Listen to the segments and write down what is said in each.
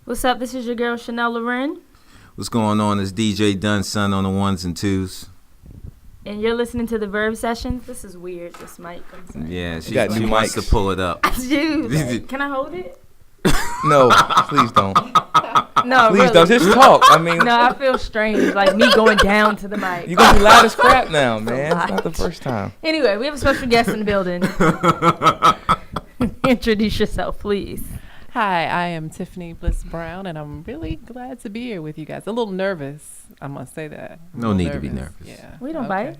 What's up? This is your girl, Chanel Loren. What's going on? It's DJ Dunn's son on the ones and twos. And you're listening to the Verve Sessions. This is weird, this mic. Yeah, she wants to pull it up. Dude, can I hold it? No, please don't. No, please really. don't. Just talk. I mean, no, I feel strange, like me going down to the mic. You're going to be loud as crap now, man. It's not the first time. Anyway, we have a special guest in the building. Introduce yourself, please. Hi, I am Tiffani Bliss Brown, and I'm really glad to be here with you guys. A little nervous, I must say that. No need to be nervous. Yeah. We don't bite.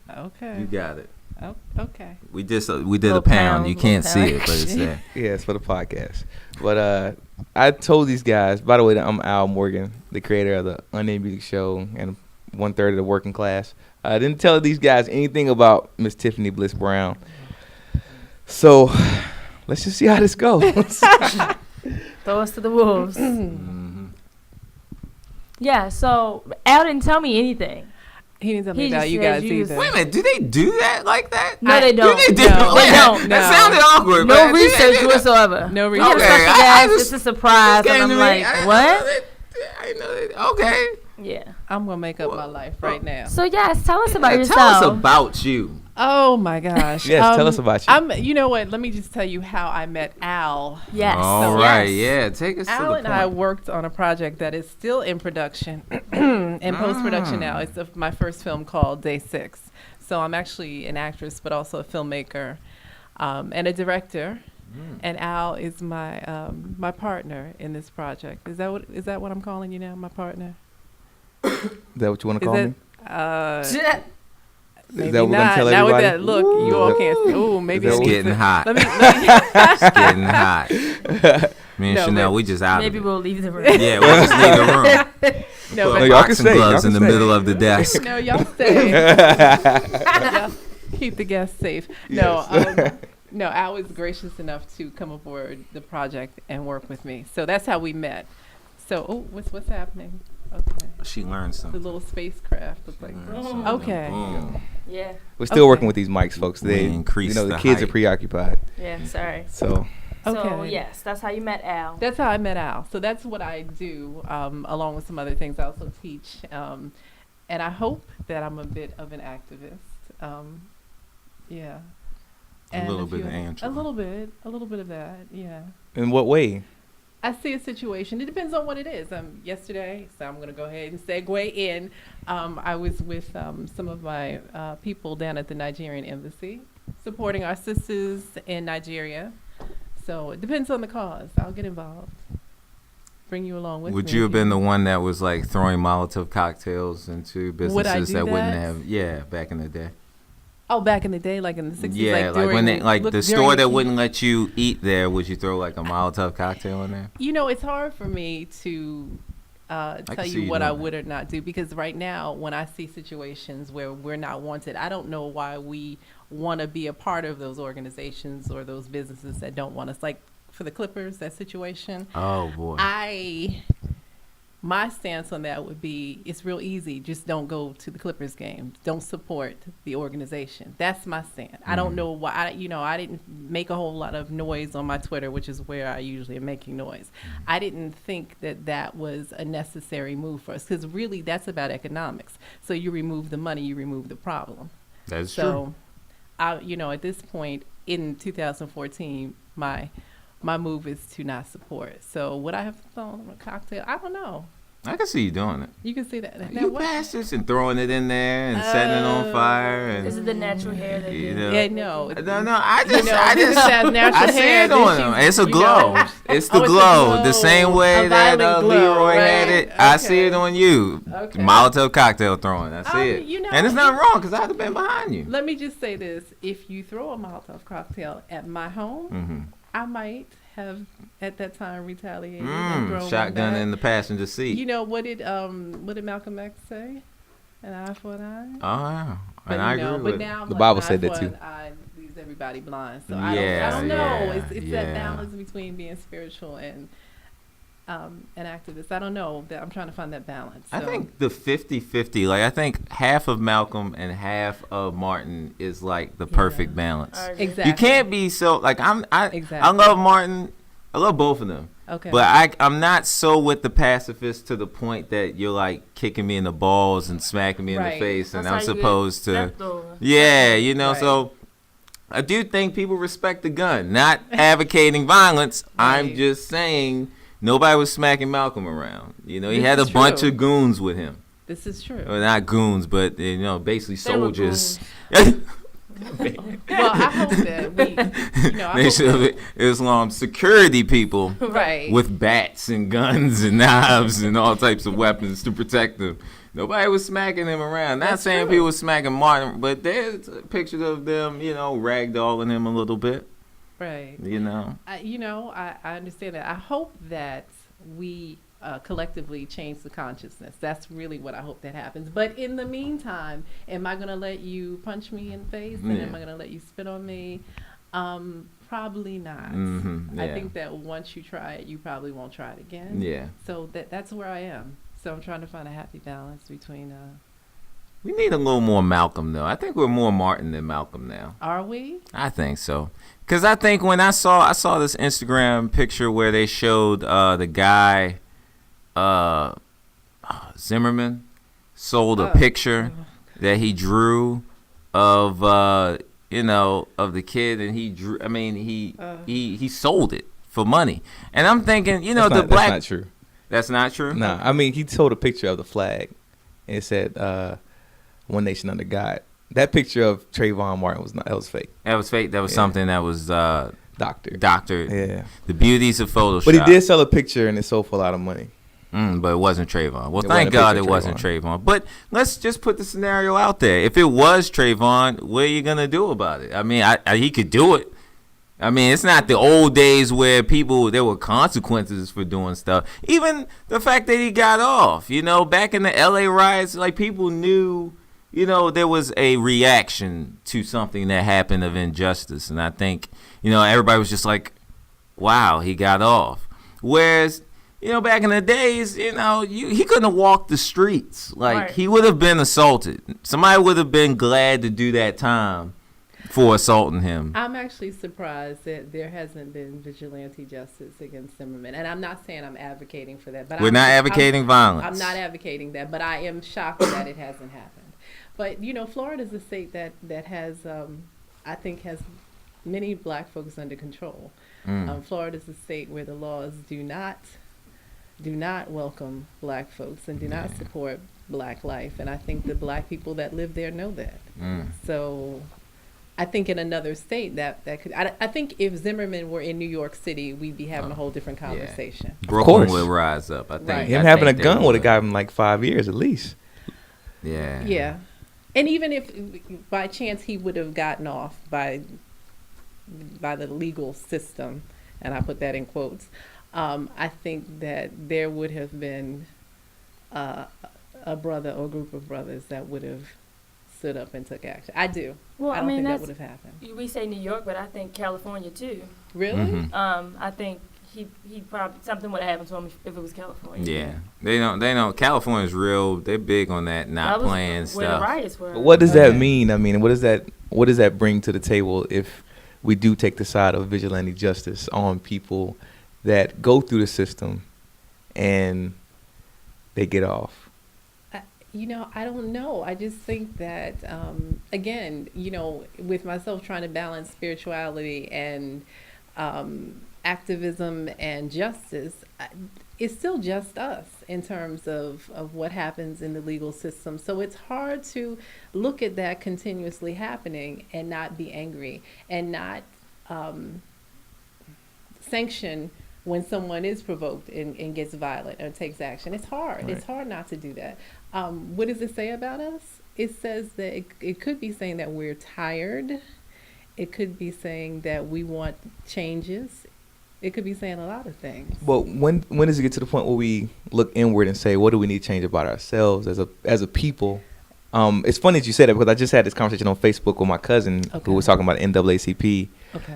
Okay. You got it. Oh, okay. We did a pound. You can't see it, but it's there. Yeah, it's for the podcast. But I told these guys, by the way, I'm Al Morgan, the creator of the Unnamed Music Show and 1/3 of the working class. I didn't tell these guys anything about Miss Tiffani Bliss Brown. So let's just see how this goes. Throw us to the wolves. Mm-hmm. Yeah, so Al didn't tell me anything. He didn't tell me about you guys either. Wait a minute, do they do that like that? No, they don't. They don't. That sounded awkward. No research whatsoever. No research. We had a special guest. It's a surprise. And I'm like, what? I know that. Okay. Yeah. I'm going to make up my life right now. So, yes, tell us about yourself. Tell us about you. Oh, my gosh. Yes, tell us about you. You know what? Let me just tell you how I met Al. Yes. All right. Yeah. Take us to the point. Al and I worked on a project that is still in production, in post-production now. It's my first film called Day 6. So I'm actually an actress, but also a filmmaker and a director. And Al is my partner in this project. Is that what I'm calling you now, my partner? Is that what you want to call me? Maybe is that what we're not. gonna tell Now with everybody? that look, you all can't see. Ooh, maybe it's getting hot. Let me it's getting hot. Me and Chanel, we just out. Maybe of it. we'll leave the room. Yeah, we'll just leave the room. No, but y'all can boxing stay. gloves in the middle of the desk. No, y'all stay. Y'all keep the guests safe. Yes. No, Al was gracious enough to come aboard the project and work with me. So that's how we met. So, what's happening? Okay. She learned The something. little spacecraft looks like. Okay. Boom. Yeah. We're still working with these mics, folks. They increased the the kids height. are preoccupied. Yeah, sorry. So Okay. So, yes, that's how you met Al. That's how I met Al. So that's what I do, along with some other things. I also teach, and I hope that I'm a bit of an activist. Yeah. A little bit of Angela. A little bit of that. Yeah. in what way? I see a situation. It depends on what it is. Yesterday, so I'm going to go ahead and segue in. I was with some of my people down at the Nigerian embassy, supporting our sisters in Nigeria. So it depends on the cause. I'll get involved. Bring you along with me. Would you have been the one that was like throwing Molotov cocktails into businesses that wouldn't have? Yeah, back in the day. Oh, back in the day, like in the 60s. Yeah, like when they the store that wouldn't let you eat there, would you throw like a Molotov cocktail in there? You know, it's hard for me to tell you what I would or not do, because right now when I see situations where we're not wanted, I don't know why we want to be a part of those organizations or those businesses that don't want us. Like for the Clippers, that situation. Oh boy. My stance on that would be, it's real easy. Just don't go to the Clippers game. Don't support the organization. That's my stance. I don't know why. I didn't make a whole lot of noise on my Twitter, which is where I usually am making noise. I didn't think that was a necessary move for us, because really that's about economics. So you remove the money, you remove the problem. That's true. So, at this point in 2014, my move is to not support. So would I have thrown a cocktail? I don't know. I can see you doing it. You can see that. You bastards, and throwing it in there and setting it on fire. And, Is it the natural hair that you know? Yeah, no. No. I just natural see hair. it on them. It's a glow. It's the glow. The same way that Leroy had it. Okay. I see it on you. Okay. Molotov cocktail throwing. I see it. And it's nothing wrong, because I'd have been behind you. Let me just say this. If you throw a Molotov cocktail at my home, I might have at that time retaliated and thrown shotgun in the passenger seat. You know, what did Malcolm X say? An eye for an eye. Oh yeah, but and I agree with now the Bible said that too. An eye leaves everybody blind. So I don't know. It's that balance between being spiritual and an activist. I don't know. That I'm trying to find that balance. So. I think the 50-50, like I think half of Malcolm and half of Martin is like the perfect balance. Exactly. You can't be so like I love Martin, I love both of them. Okay. But I'm not so with the pacifists to the point that you're like kicking me in the balls and smacking me in the face, and I'm supposed to. Yeah, you know. Right. So I do think people respect the gun. Not advocating violence. Right. I'm just saying nobody was smacking Malcolm around. You know, he had a bunch of goons with him. This is true. Well, not goons, but you know, basically soldiers. Well, I hope that we, Islam security people, right, with bats and guns and knives and all types of weapons to protect them. Nobody was smacking him around. Not saying people were smacking Martin, but there's pictures of them, you know, ragdolling him a little bit. Right. You know. I understand that. I hope that we collectively change the consciousness. That's really what I hope that happens. But in the meantime, am I going to let you punch me in the face? And am I going to let you spit on me? Probably not. Mm-hmm. Yeah. I think that once you try it, you probably won't try it again. Yeah. So that's where I am. So I'm trying to find a happy balance between... We need a little more Malcolm, though. I think we're more Martin than Malcolm now. Are we? I think so. Because I think when I saw this Instagram picture where they showed the guy... Zimmerman sold a picture that he drew of of the kid, and he sold it for money. And I'm thinking, that's not true. That's not true? No, I mean, he sold a picture of the flag, and it said "One Nation Under God." That picture of Trayvon Martin that was fake. That was fake. That was something that was doctored. Yeah. The beauties of Photoshop. But he did sell a picture, and it sold for a lot of money. But it wasn't Trayvon. Well, thank God it wasn't Trayvon. But let's just put the scenario out there. If it was Trayvon, what are you going to do about it? I mean, he could do it. I mean, it's not the old days where there were consequences for doing stuff. Even the fact that he got off, back in the LA riots, like people knew, there was a reaction to something that happened of injustice. And I think, everybody was just like, wow, he got off. Whereas... back in the days, he couldn't have walked the streets. Like, He would have been assaulted. Somebody would have been glad to do that time for assaulting him. I'm actually surprised that there hasn't been vigilante justice against Zimmerman. And I'm not saying I'm advocating for that. But We're not advocating violence. I'm not advocating that, but I am shocked that it hasn't happened. But, Florida is a state that has, I think, has many black folks under control. Florida is a state where the laws do not welcome black folks and do not support black life. And I think the black people that live there know that. So I think in another state that could, I think if Zimmerman were in New York City, we'd be having a whole different conversation. Yeah. Brooklyn would rise up, I think. Right. Him having a gun would have got him like 5 years at least. Yeah. Yeah. And even if by chance he would have gotten off by the legal system, and I put that in quotes, I think that there would have been a brother or group of brothers that would have stood up and took action. I do. Well, I don't think that would have happened. We say New York, but I think California too. Really? Mm-hmm. I think he probably something would have happened to him if it was California. Yeah, they don't. California's real. They're big on that playing stuff. Where the riots were. But what does that mean? I mean, what does that bring to the table if we do take the side of vigilante justice on people that go through the system and they get off? I don't know. I just think that, again, with myself trying to balance spirituality and activism and justice, it's still just us in terms of what happens in the legal system. So it's hard to look at that continuously happening and not be angry and not sanction when someone is provoked and gets violent or takes action. It's hard. Right. It's hard not to do that. What does it say about us? It says that it could be saying that we're tired. It could be saying that we want changes. It could be saying a lot of things. Well, when does it get to the point where we look inward and say, what do we need to change about ourselves as a people? It's funny that you said that because I just had this conversation on Facebook with my cousin who was talking about NAACP,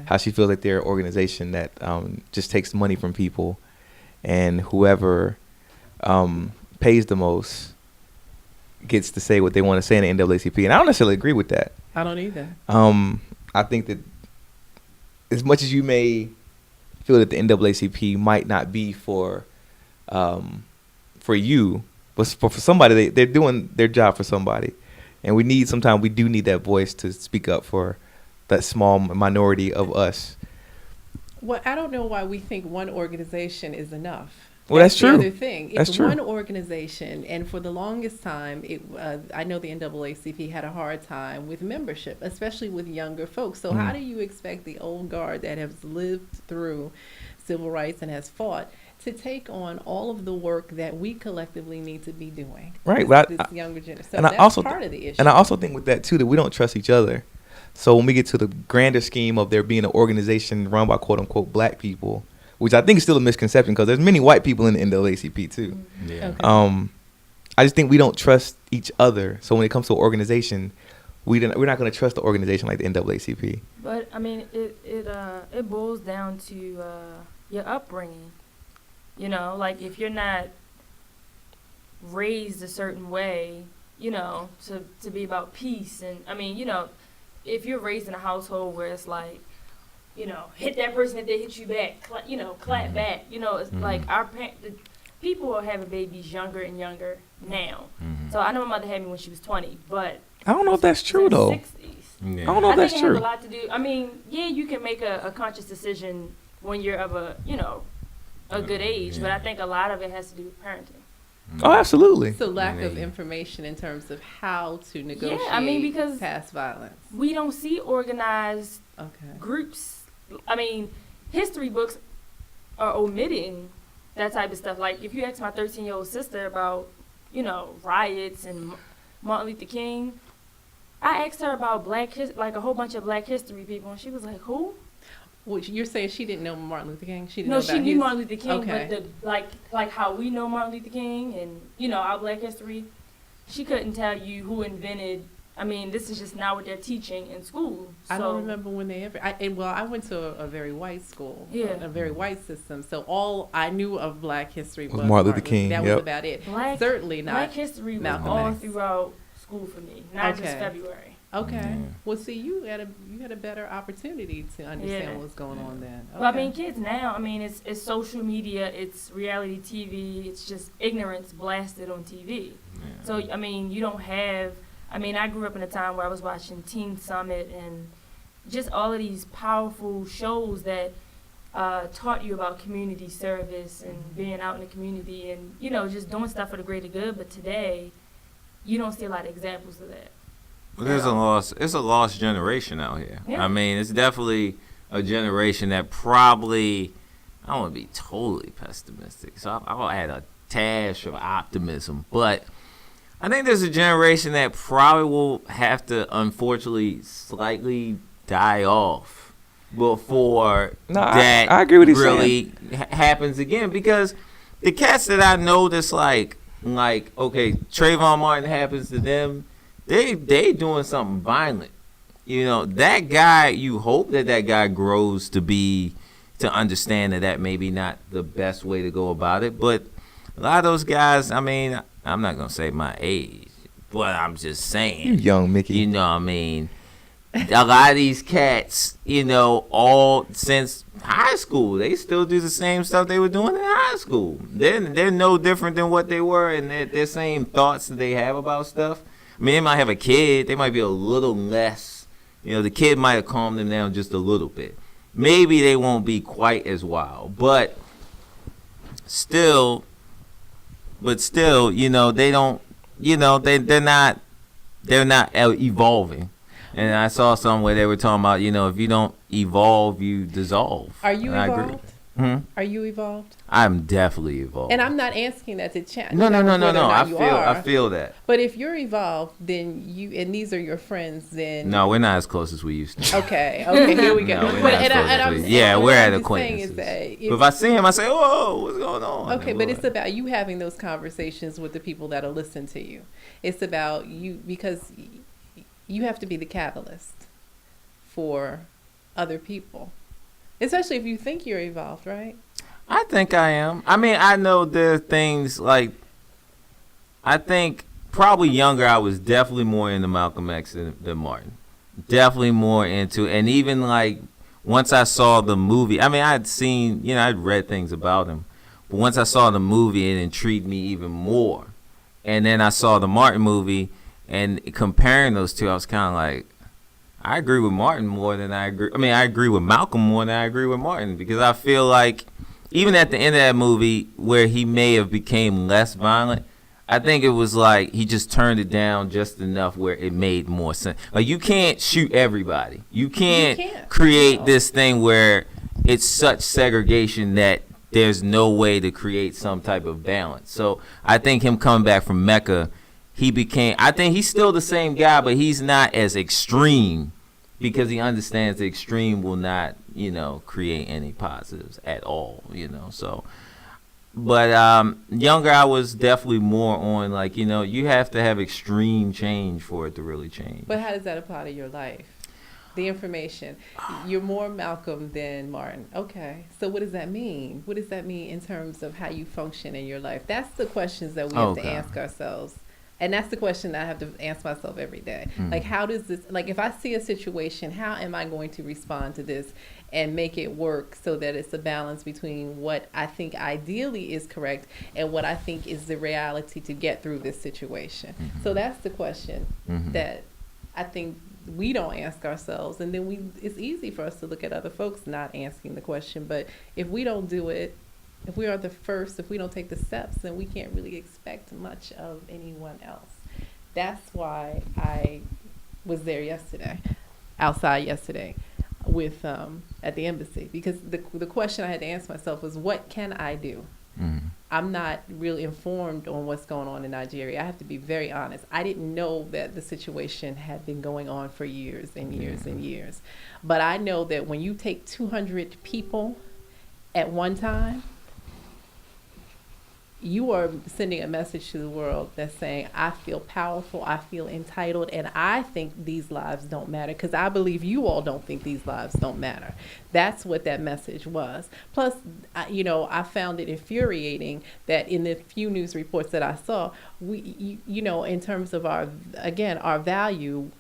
how she feels like they're an organization that just takes money from people, and whoever pays the most gets to say what they want to say in the NAACP. And I don't necessarily agree with that. I don't either. I think that as much as you may feel that the NAACP might not be for you, but for somebody. They're doing their job for somebody, and we do need that voice to speak up for that small minority of us. Well, I don't know why we think one organization is enough. Well, that's true. The other thing, That's it's true. one organization, and for the longest time, I know the NAACP had a hard time with membership, especially with younger folks. So how do you expect the old guard that has lived through civil rights and has fought to take on all of the work that we collectively need to be doing? Right, This younger generation. So that's part of the issue. And I also think with that too that we don't trust each other. So when we get to the grander scheme of there being an organization run by quote unquote black people, which I think is still a misconception because there's many white people in the NAACP too. Yeah. Okay. I just think we don't trust each other. So when it comes to an organization, we're not going to trust the organization like the NAACP. But I mean, it boils down to your upbringing. You know, like if you're not raised a certain way, you know, to be about peace, and I mean, you know, if you're raised in a household where it's like, you know, hit that person if they hit you back, clap back. You know, it's like the people are having babies younger and younger now. So I know my mother had me when she was 20, but I don't know if that's true though. 60s. Yeah. I don't know if that's think it true. has a lot to do. I mean, yeah, you can make a conscious decision when you're of a good age, but I think a lot of it has to do with parenting. Oh, absolutely. So lack of information in terms of how to negotiate Yeah, I mean, because past violence. we don't see organized Okay. groups. I mean, history books are omitting that type of stuff. Like if you ask my 13-year-old sister about, you know, riots and Martin Luther King, I asked her about like a whole bunch of Black history people, and she was like, "Who?" Well, you're saying she didn't know Martin Luther King? She didn't No, know she about knew his- Martin Luther King, Okay. but like how we know Martin Luther King and, you know, our Black history, she couldn't tell you who invented. I mean, this is just not what they're teaching in school. I don't remember when they ever. I went to a very white school, a very white system. So all I knew of Black history was Martin Luther King. That was about it. Certainly not Black history was Malcolm all X. throughout school for me, not just Okay. February. Okay. Yeah. Well, see, you had a better opportunity to understand Yeah. what's going on then. Well, I Okay. mean, kids now, I mean, it's social media, it's reality TV, it's just ignorance blasted on TV. So, I mean, you don't have, I mean, I grew up in a time where I was watching Teen Summit and just all of these powerful shows that taught you about community service and being out in the community and, you know, just doing stuff for the greater good. But today, you don't see a lot of examples of that. Well, it's a lost generation out here. Yeah. I mean, it's definitely a generation that probably, I don't want to be totally pessimistic, so I'll add a dash of optimism, but I think there's a generation that probably will have to, unfortunately, slightly die off before that I agree with you really happens again, because the cats that I know that's like, okay, Trayvon Martin happens to them, they doing something violent. You know, that guy, you hope that guy grows to understand that maybe not the best way to go about it. But a lot of those guys, I mean, I'm not going to say my age, but I'm just saying. You young, Mickey. You know what I mean? A lot of these cats, you know, all since high school, they still do the same stuff they were doing in high school. They're no different than what they were, and their same thoughts that they have about stuff. I mean, they might have a kid. They might be a little less. You know, the kid might have calmed them down just a little bit. Maybe they won't be quite as wild, but still, you know, they don't. You know, they're not evolving. And I saw somewhere they were talking about, you know, if you don't evolve, you dissolve. Are you and I evolved? agree. Are you evolved? I'm definitely evolved. And I'm not asking that to challenge. No. I feel that. But if you're evolved, then and these are your friends, then No, we're not as close as we used to. Okay, here we go. No, we're not as close as we- yeah, we're at acquaintances. But if I see him, I say, "Oh, what's going on?" Okay, but it's about you having those conversations with the people that'll listen to you. It's about you, because you have to be the catalyst for other people, especially if you think you're evolved, right? I think I am. I mean, I know there are things like, I think probably younger, I was definitely more into Malcolm X than Martin. Definitely more into, and even like once I saw the movie, I mean, I'd read things about him, but once I saw the movie, it intrigued me even more. And then I saw the Martin movie, and comparing those two, I was kind of like, I agree with Martin more than I agree. I mean, I agree with Malcolm more than I agree with Martin, because I feel like even at the end of that movie where he may have became less violent, I think it was like he just turned it down just enough where it made more sense. Like, you can't shoot everybody. You can't create this thing where it's such segregation that there's no way to create some type of balance. So I think him coming back from Mecca, I think he's still the same guy, but he's not as extreme, because he understands the extreme will not, create any positives at all, so. But younger, I was definitely more on, like, you have to have extreme change for it to really change. But how does that apply to your life? The information. You're more Malcolm than Martin. Okay. So what does that mean? What does that mean in terms of how you function in your life? That's the questions that we have to ask ourselves. And that's the question that I have to answer myself every day. Like, how does this, like, if I see a situation, how am I going to respond to this and make it work so that it's a balance between what I think ideally is correct and what I think is the reality to get through this situation? So that's the question that I think we don't ask ourselves. And then it's easy for us to look at other folks not asking the question. But if we don't do it, if we are the first, if we don't take the steps, then we can't really expect much of anyone else. That's why I was there outside yesterday with at the embassy, because the question I had to answer myself was, what can I do? I'm not really informed on what's going on in Nigeria. I have to be very honest. I didn't know that the situation had been going on for years and years and years. But I know that when you take 200 people at one time, you are sending a message to the world that's saying, I feel powerful, I feel entitled, and I think these lives don't matter, because I believe you all don't think these lives don't matter. That's what that message was. Plus, I found it infuriating that in the few news reports that I saw, we, in terms of our value,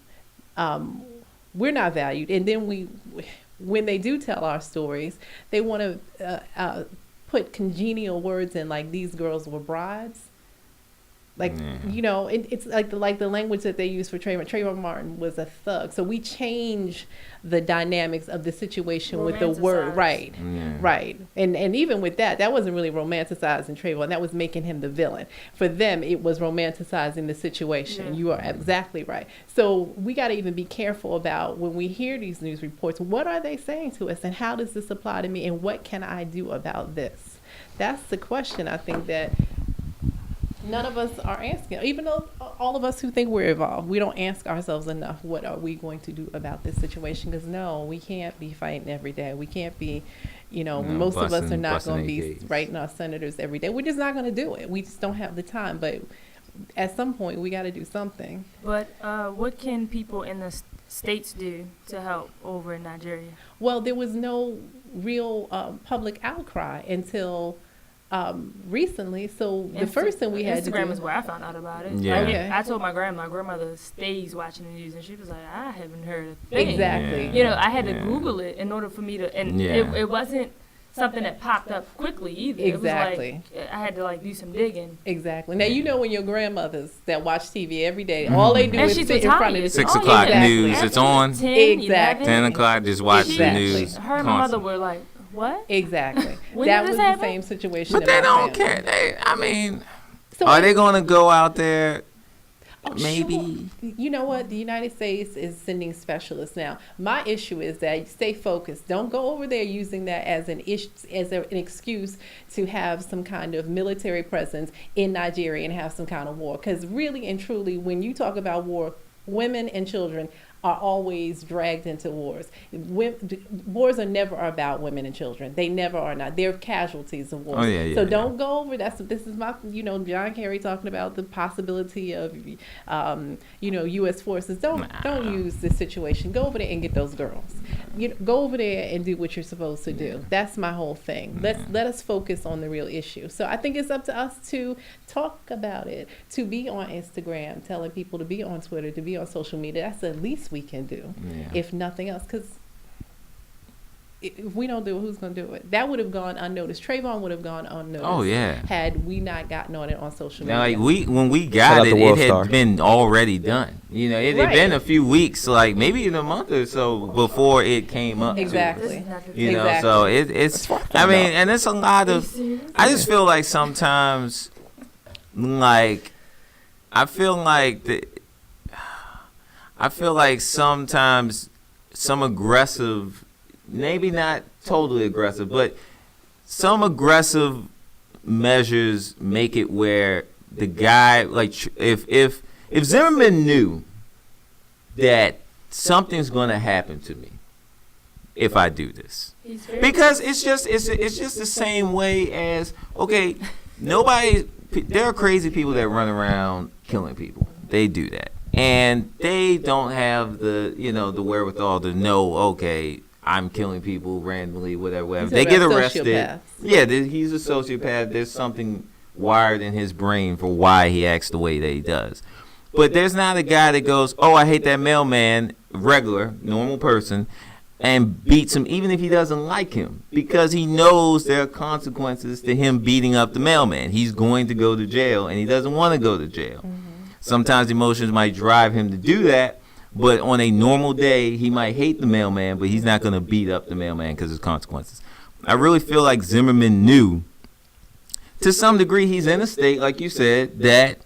we're not valued. And then when they do tell our stories, they want to put congenial words in, like, these girls were brides. Like, it's like the language that they use for Trayvon. Trayvon Martin was a thug. So we change the dynamics of the situation with the word. Right. Yeah. Right. And even with that wasn't really romanticizing Trayvon. That was making him the villain. For them, it was romanticizing the situation. Yeah. You are exactly right. So we got to even be careful about when we hear these news reports, what are they saying to us, and how does this apply to me, and what can I do about this? That's the question, I think, that none of us are asking. Even though all of us who think we're evolved, we don't ask ourselves enough, what are we going to do about this situation? Because no, we can't be fighting every day. We can't be, most of us are not going to be writing our senators every day. We're just not going to do it. We just don't have the time. But at some point, we got to do something. But what can people in the states do to help over in Nigeria? Well, there was no real public outcry until recently. So the first thing we had to do... Instagram is where I found out about it. Yeah. Okay. I told my grandmother stays watching the news, and she was like, I haven't heard a thing. Exactly. Yeah. I had to Google it in order for me to... And it wasn't something that popped up quickly either. Exactly. It was like, I had to do some digging. Exactly. Now, when your grandmothers that watch TV every day, all they do is sit in front of the 6 o'clock news, it's on. 10, exactly. 10 o'clock, just watch the news. Her and my mother were like, what? Exactly. That was the same situation. But they don't care. Are they going to go out there? Maybe. Sure. You know what? The United States is sending specialists now. My issue is that you stay focused. Don't go over there using that as an excuse to have some kind of military presence in Nigeria and have some kind of war. Because really and truly, when you talk about war, women and children are always dragged into wars. Wars are never about women and children. They never are not. They're casualties of wars. Don't go over. This is my, John Kerry talking about the possibility of, U.S. forces. Don't use this situation. Go over there and get those girls. Go over there and do what you're supposed to do. That's my whole thing. Let us focus on the real issue. So I think it's up to us to talk about it, to be on Instagram, telling people to be on Twitter, to be on social media. That's the least we can do, if nothing else, because if we don't do it, who's going to do it? That would have gone unnoticed. Trayvon would have gone unnoticed. Oh yeah. Had we not gotten on it on social media. Now, like when we got it, it had been already done. You know, it had been a few weeks, like maybe in a month or so before it came up. Exactly. You know, so it's. I mean, and it's a lot of. I just feel like sometimes, like, I feel like sometimes some aggressive. Maybe not totally aggressive, but some aggressive measures make it where the guy, like, if Zimmerman knew that something's going to happen to me if I do this, because it's just the same way as, okay, there are crazy people that run around killing people. They do that, and they don't have the wherewithal to know, okay, I'm killing people randomly, whatever. They get arrested. Yeah, he's a sociopath. There's something wired in his brain for why he acts the way that he does. But there's not a guy that goes, oh, I hate that mailman, regular, normal person, and beats him even if he doesn't like him, because he knows there are consequences to him beating up the mailman. He's going to go to jail, and he doesn't want to go to jail. Sometimes emotions might drive him to do that. But on a normal day, he might hate the mailman, but he's not going to beat up the mailman because of consequences. I really feel like Zimmerman knew, to some degree, he's in a state, like you said, that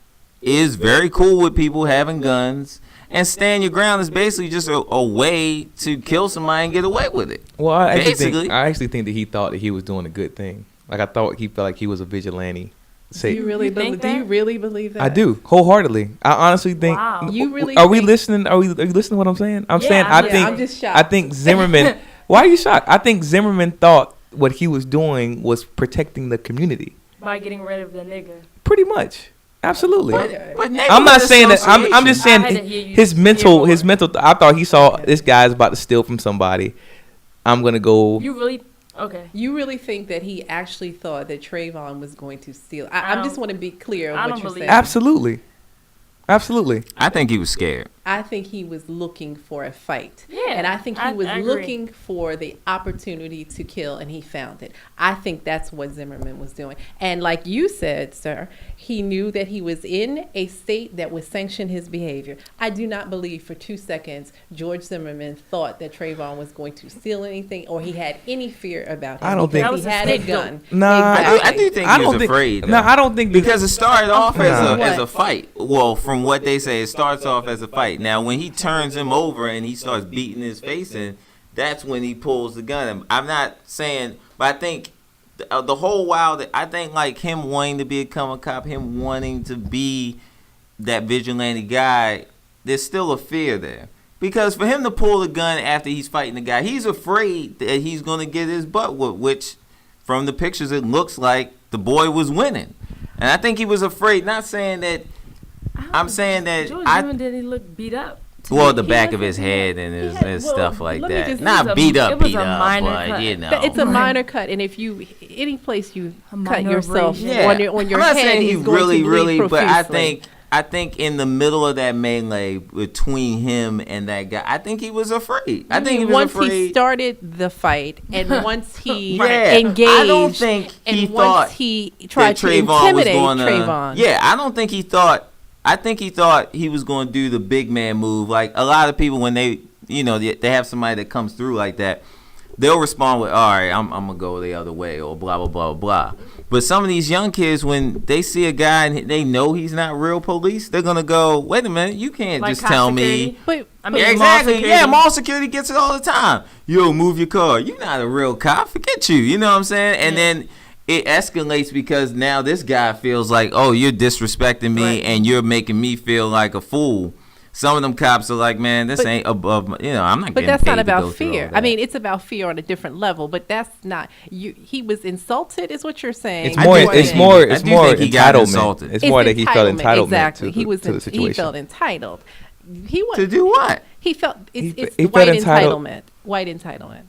is very cool with people having guns. And stand your ground is basically just a way to kill somebody and get away with it. Well, I actually think that he thought that he was doing a good thing. Like, I thought he felt like he was a vigilante. Do you really believe that? I do, wholeheartedly. I honestly think. Wow. You really? Are we listening? Are you listening to what I'm saying? I'm saying I'm just shocked. I think Zimmerman. Why are you shocked? I think Zimmerman thought what he was doing was protecting the community by getting rid of the nigga. Pretty much, absolutely. But I'm not saying that. I'm just saying his mental. I thought he saw this guy's about to steal from somebody. I'm gonna go. Okay. You really think that he actually thought that Trayvon was going to steal? I just want to be clear on what you're saying. Absolutely. I think he was scared. I think he was looking for a fight. Yeah. And I think he was looking for the opportunity to kill, and he found it. I think that's what Zimmerman was doing. And like you said, sir, he knew that he was in a state that would sanction his behavior. I do not believe for 2 seconds George Zimmerman thought that Trayvon was going to steal anything, or he had any fear about him. I don't think he had a gun. Nah, I do think he was afraid. No, I don't think because it started off as a fight. Well, from what they say, it starts off as a fight. Now, when he turns him over and he starts beating his face in, that's when he pulls the gun. I'm not saying, but I think the whole while that I think, like, him wanting to become a cop, him wanting to be that vigilante guy, there's still a fear there. Because for him to pull the gun after he's fighting the guy, he's afraid that he's going to get his butt whooped, which from the pictures it looks like the boy was winning. And I think he was afraid, not saying that, I'm saying that George Zimmerman didn't look beat up. Well, the back of his head and his stuff like that. Not beat up, but you know. It's a minor cut, and if you any place you cut yourself on your I'm not head, saying he he's going to really, bleed but profusely. I think in the middle of that melee between him and that guy, I think he was afraid. I think he was once afraid. He started the fight, and once he engaged, I don't think he thought once he tried to Trayvon intimidate Trayvon. Yeah, I don't think he thought. I think he thought he was going to do the big man move. Like a lot of people, when they have somebody that comes through like that, they'll respond with, all right, I'm going to go the other way, or blah, blah, blah, blah. But some of these young kids, when they see a guy and they know he's not real police, they're going to go, wait a minute, you can't just tell me. But, exactly. Yeah, mall security gets it all the time. Yo, move your car. You're not a real cop. Forget you. You know what I'm saying? And then it escalates because now this guy feels like, oh, you're disrespecting me and you're making me feel like a fool. Some of them cops are like, man, this ain't above, I'm not getting paid to go through all that. But that's not about fear. I mean, it's about fear on a different level, but that's not, he was insulted is what you're saying. It's more entitlement. It's more that he felt entitlement. Exactly. To the situation. He felt entitled. To do what? He felt, it's he white felt entitlement. White entitlement.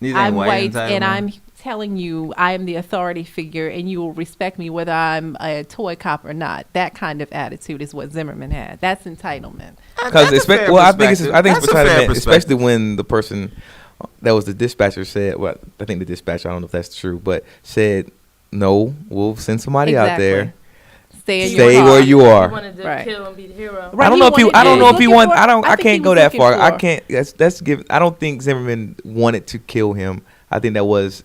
I'm white and I'm telling you I am the authority figure and you will respect me whether I'm a toy cop or not. That kind of attitude is what Zimmerman had. That's entitlement. Because I think it's entitlement, especially when the person that was the dispatcher said. Well, I think the dispatcher. I don't know if that's true, but said no. We'll send somebody out there. Stay where you are. He wanted to kill and be the hero. Right. I don't know if he. I don't know if he want. I can't go that far. I can't. That's give. I don't think Zimmerman wanted to kill him. I think that was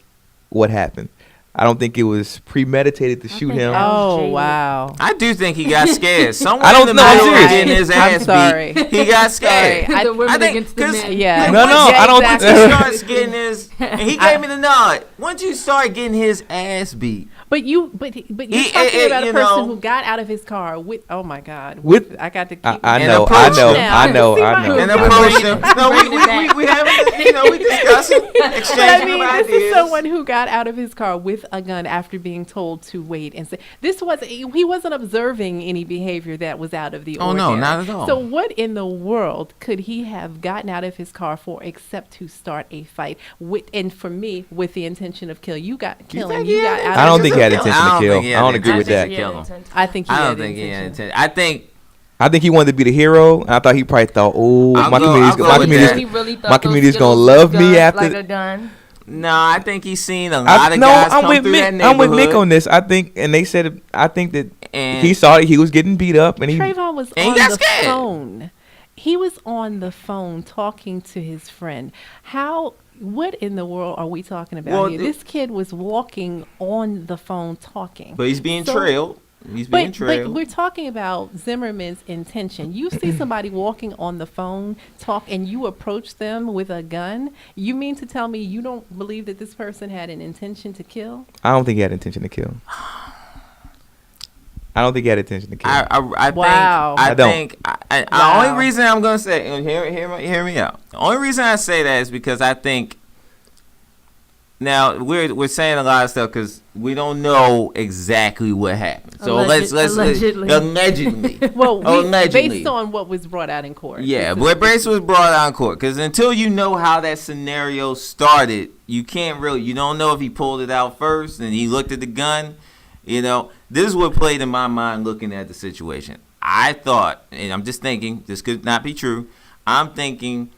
what happened. I don't think it was premeditated to shoot him. Oh, wow. I do think he got scared. Someone I don't in the know. middle of getting his ass sorry. beat. He got scared. The women I think against the men. Yeah. No, I don't Once think he starts getting his, and he gave me the nod. Once you start getting his ass beat. But you're talking about a person who got out of his car with. Oh my God! I got to keep. I know. And approached him. No, we haven't. We discussing, exchanging ideas. This is someone who got out of his car with a gun after being told to wait and say he wasn't observing any behavior that was out of the ordinary. Oh no, not at all. So what in the world could he have gotten out of his car for except to start a fight with the intention of killing? You got killing. You got out. I don't think he had intention to kill. I don't agree with that. I think he had intention. I think he wanted to be the hero, and I thought he probably thought, my community's gonna love me after. Like a gun. No, I think he's seen a lot of guys come through that neighborhood. I'm with Mick on this. I think that he saw that he was getting beat up, and Trayvon was on the phone. He was on the phone talking to his friend. What in the world are we talking about here? This kid was walking on the phone talking. But he's being trailed. But we're talking about Zimmerman's intention. You see somebody walking on the phone, and you approach them with a gun. You mean to tell me you don't believe that this person had an intention to kill? I don't think he had intention to kill. I don't think he had intention to kill. I think the only reason I'm going to say, hear me out. The only reason I say that is because I think, now we're saying a lot of stuff because we don't know exactly what happened. So let's allegedly. Well, based on what was brought out in court. Yeah, but based was brought out in court, because until you know how that scenario started, you don't know if he pulled it out first and he looked at the gun. This is what played in my mind looking at the situation. I thought, and I'm just thinking, this could not be true. I'm thinking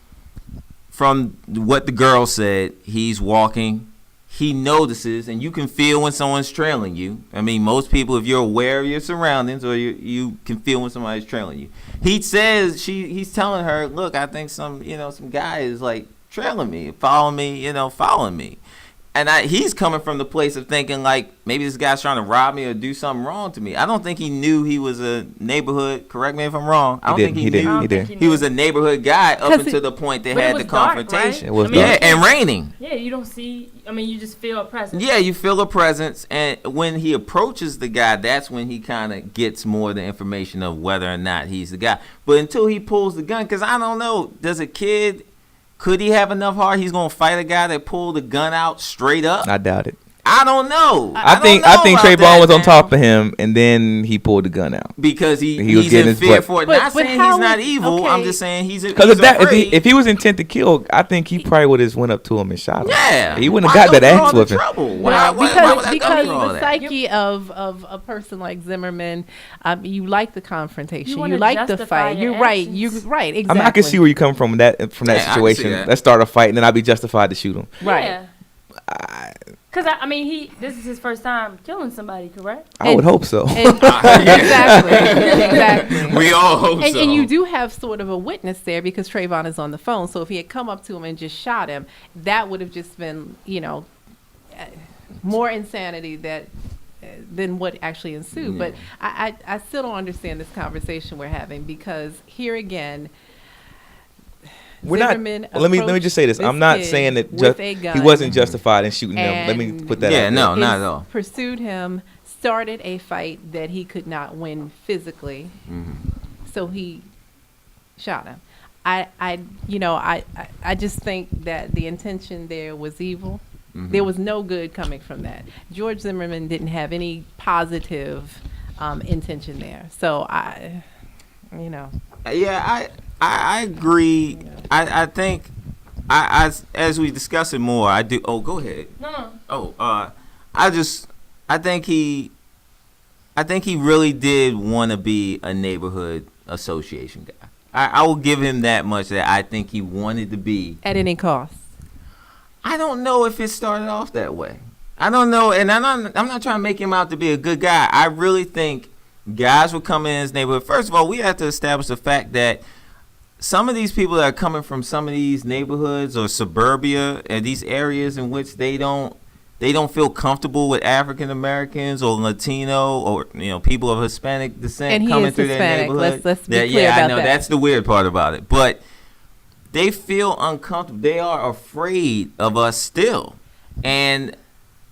from what the girl said, he's walking. He notices, and you can feel when someone's trailing you. I mean, most people, if you're aware of your surroundings, or you can feel when somebody's trailing you. He says, he's telling her, look, I think some guy is like trailing me, following me. And he's coming from the place of thinking like maybe this guy's trying to rob me or do something wrong to me. I don't think he knew he was a neighborhood. Correct me if I'm wrong. I don't think he knew he was a neighborhood guy up until the point they had the confrontation. Dark, right? It was dark. And raining. Yeah, you don't see. I mean, you just feel a presence. Yeah, you feel a presence, and when he approaches the guy, that's when he kind of gets more of the information of whether or not he's the guy. But until he pulls the gun, because I don't know, could he have enough heart? He's gonna fight a guy that pulled the gun out straight up? I doubt it. I don't know. I think Trayvon was on top of him, and then he pulled the gun out because he's in fear for it. Not saying he's not evil. I'm just saying he's afraid. If he was intent to kill, I think he probably would have went up to him and shot him. Yeah, he wouldn't have got that axe with him. Because the psyche of a person like Zimmerman, you like the confrontation, you like the fight. You're right. Exactly. I mean, I can see where you come from that situation. Let's start a fight, and then I'd be justified to shoot him. Right. Yeah. Because this is his first time killing somebody, correct? I would hope so. Exactly. We all hope so. And you do have sort of a witness there because Trayvon is on the phone. So if he had come up to him and just shot him, that would have just been, more insanity than what actually ensued. Yeah. But I still don't understand this conversation we're having because here again. Let me just say this. I'm not saying that he wasn't justified in shooting him. Let me put that out. Yeah, no, not at all. Pursued him, started a fight that he could not win physically, so he shot him. I just think that the intention there was evil. Mm-hmm. There was no good coming from that. George Zimmerman didn't have any positive intention there. So I agree. I think, as we discuss it more, I do. Oh, go ahead. No. Oh, I think he really did want to be a neighborhood association guy. I will give him that much. That I think he wanted to be at any cost. I don't know if it started off that way. I don't know, and I'm not trying to make him out to be a good guy. I really think guys would come in his neighborhood. First of all, we have to establish the fact that some of these people that are coming from some of these neighborhoods or suburbia and these areas in which they don't feel comfortable with African Americans or Latino or people of Hispanic descent coming through Hispanic. their neighborhood. Let's be clear about I know that. that's the weird part about it, but they feel uncomfortable. They are afraid of us still, and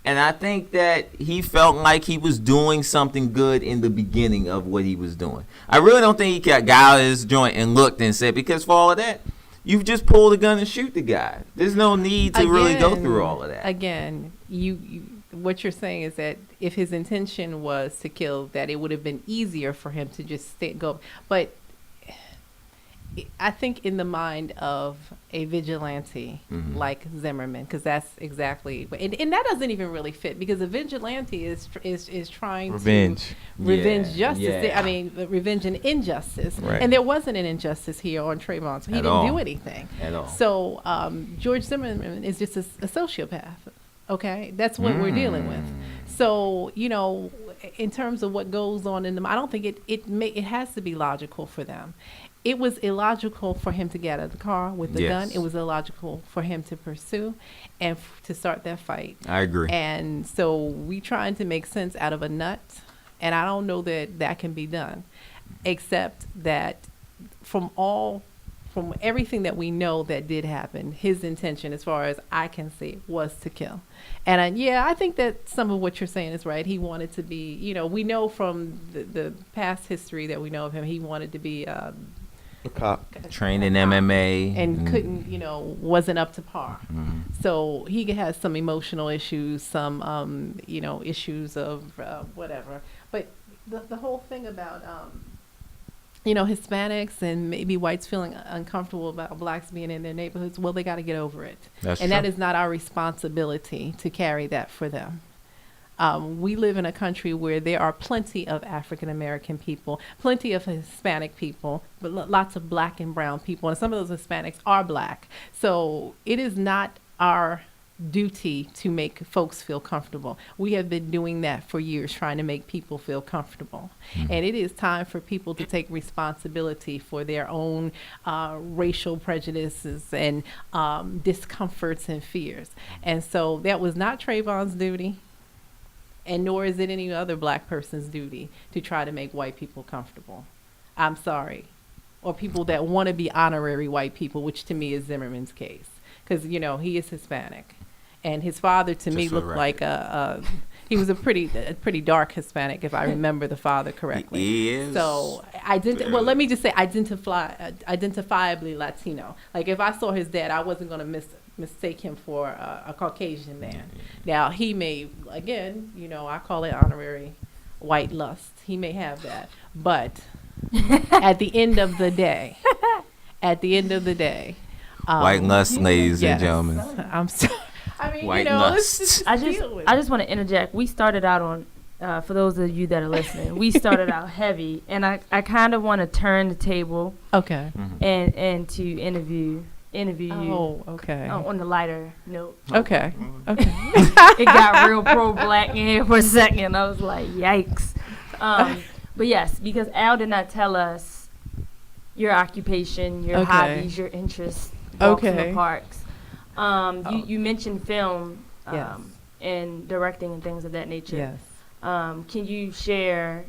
I think that he felt like he was doing something good in the beginning of what he was doing. I really don't think he got out of his joint and looked and said, because for all of that, you just pull the gun and shoot the guy. There's no need to really go through all of that. Again, you what you're saying is that if his intention was to kill, that it would have been easier for him to just go. But I think in the mind of a vigilante like Zimmerman, because that's exactly, and that doesn't even really fit, because a vigilante is trying revenge justice. Yeah. I mean, revenge and injustice. Right. And there wasn't an injustice here on Trayvon, so he didn't do anything At all. So George Zimmerman is just a sociopath. Okay, that's what we're dealing with. So in terms of what goes on in them, I don't think it has to be logical for them. It was illogical for him to get out of the car with the gun. It was illogical for him to pursue and to start that fight. I agree. And so we trying to make sense out of a nut, and I don't know that can be done, except that from everything that we know that did happen, his intention, as far as I can see, was to kill. And I think that some of what you're saying is right. He wanted to be, we know from the past history that we know of him, he wanted to be a cop, trained in MMA, and couldn't, wasn't up to par. So he has some emotional issues, some, issues of whatever. But the whole thing about Hispanics and maybe whites feeling uncomfortable about blacks being in their neighborhoods, well, they got to get over it. That's and true. that is not our responsibility to carry that for them. We live in a country where there are plenty of African American people, plenty of Hispanic people, but lots of black and brown people, and some of those Hispanics are black. So it is not our duty to make folks feel comfortable. We have been doing that for years, trying to make people feel comfortable. And it is time for people to take responsibility for their own racial prejudices and discomforts and fears. And so that was not Trayvon's duty, and nor is it any other black person's duty to try to make white people comfortable. I'm sorry. Or people that want to be honorary white people, which to me is Zimmerman's case. Because, he is Hispanic. And his father, to me, looked like he was a pretty dark Hispanic, if I remember the father correctly. He is. So let me just say identifiably Latino. Like if I saw his dad, I wasn't going to mistake him for a Caucasian man. Now he may, again, I call it honorary white lust. He may have that, but at the end of the day, white lust, ladies and gentlemen. I'm sorry. I mean, White let's lust. I just want to interject. We started out on, for those of you that are listening, we started out heavy, and I kind of want to turn the table. Okay. And to interview you. Oh, okay. On the lighter note. Okay. Okay. It got real pro-black in here for a second. I was like, yikes. But yes, because Al did not tell us your occupation, your hobbies, your interests, walks in the parks. You mentioned film and directing and things of that nature. Yes. Can you share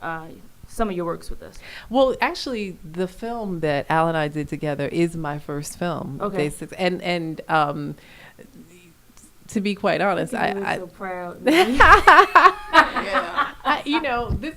some of your works with us? Well, actually, the film that Al and I did together is my first film. Okay. And to be quite honest, I'm so proud.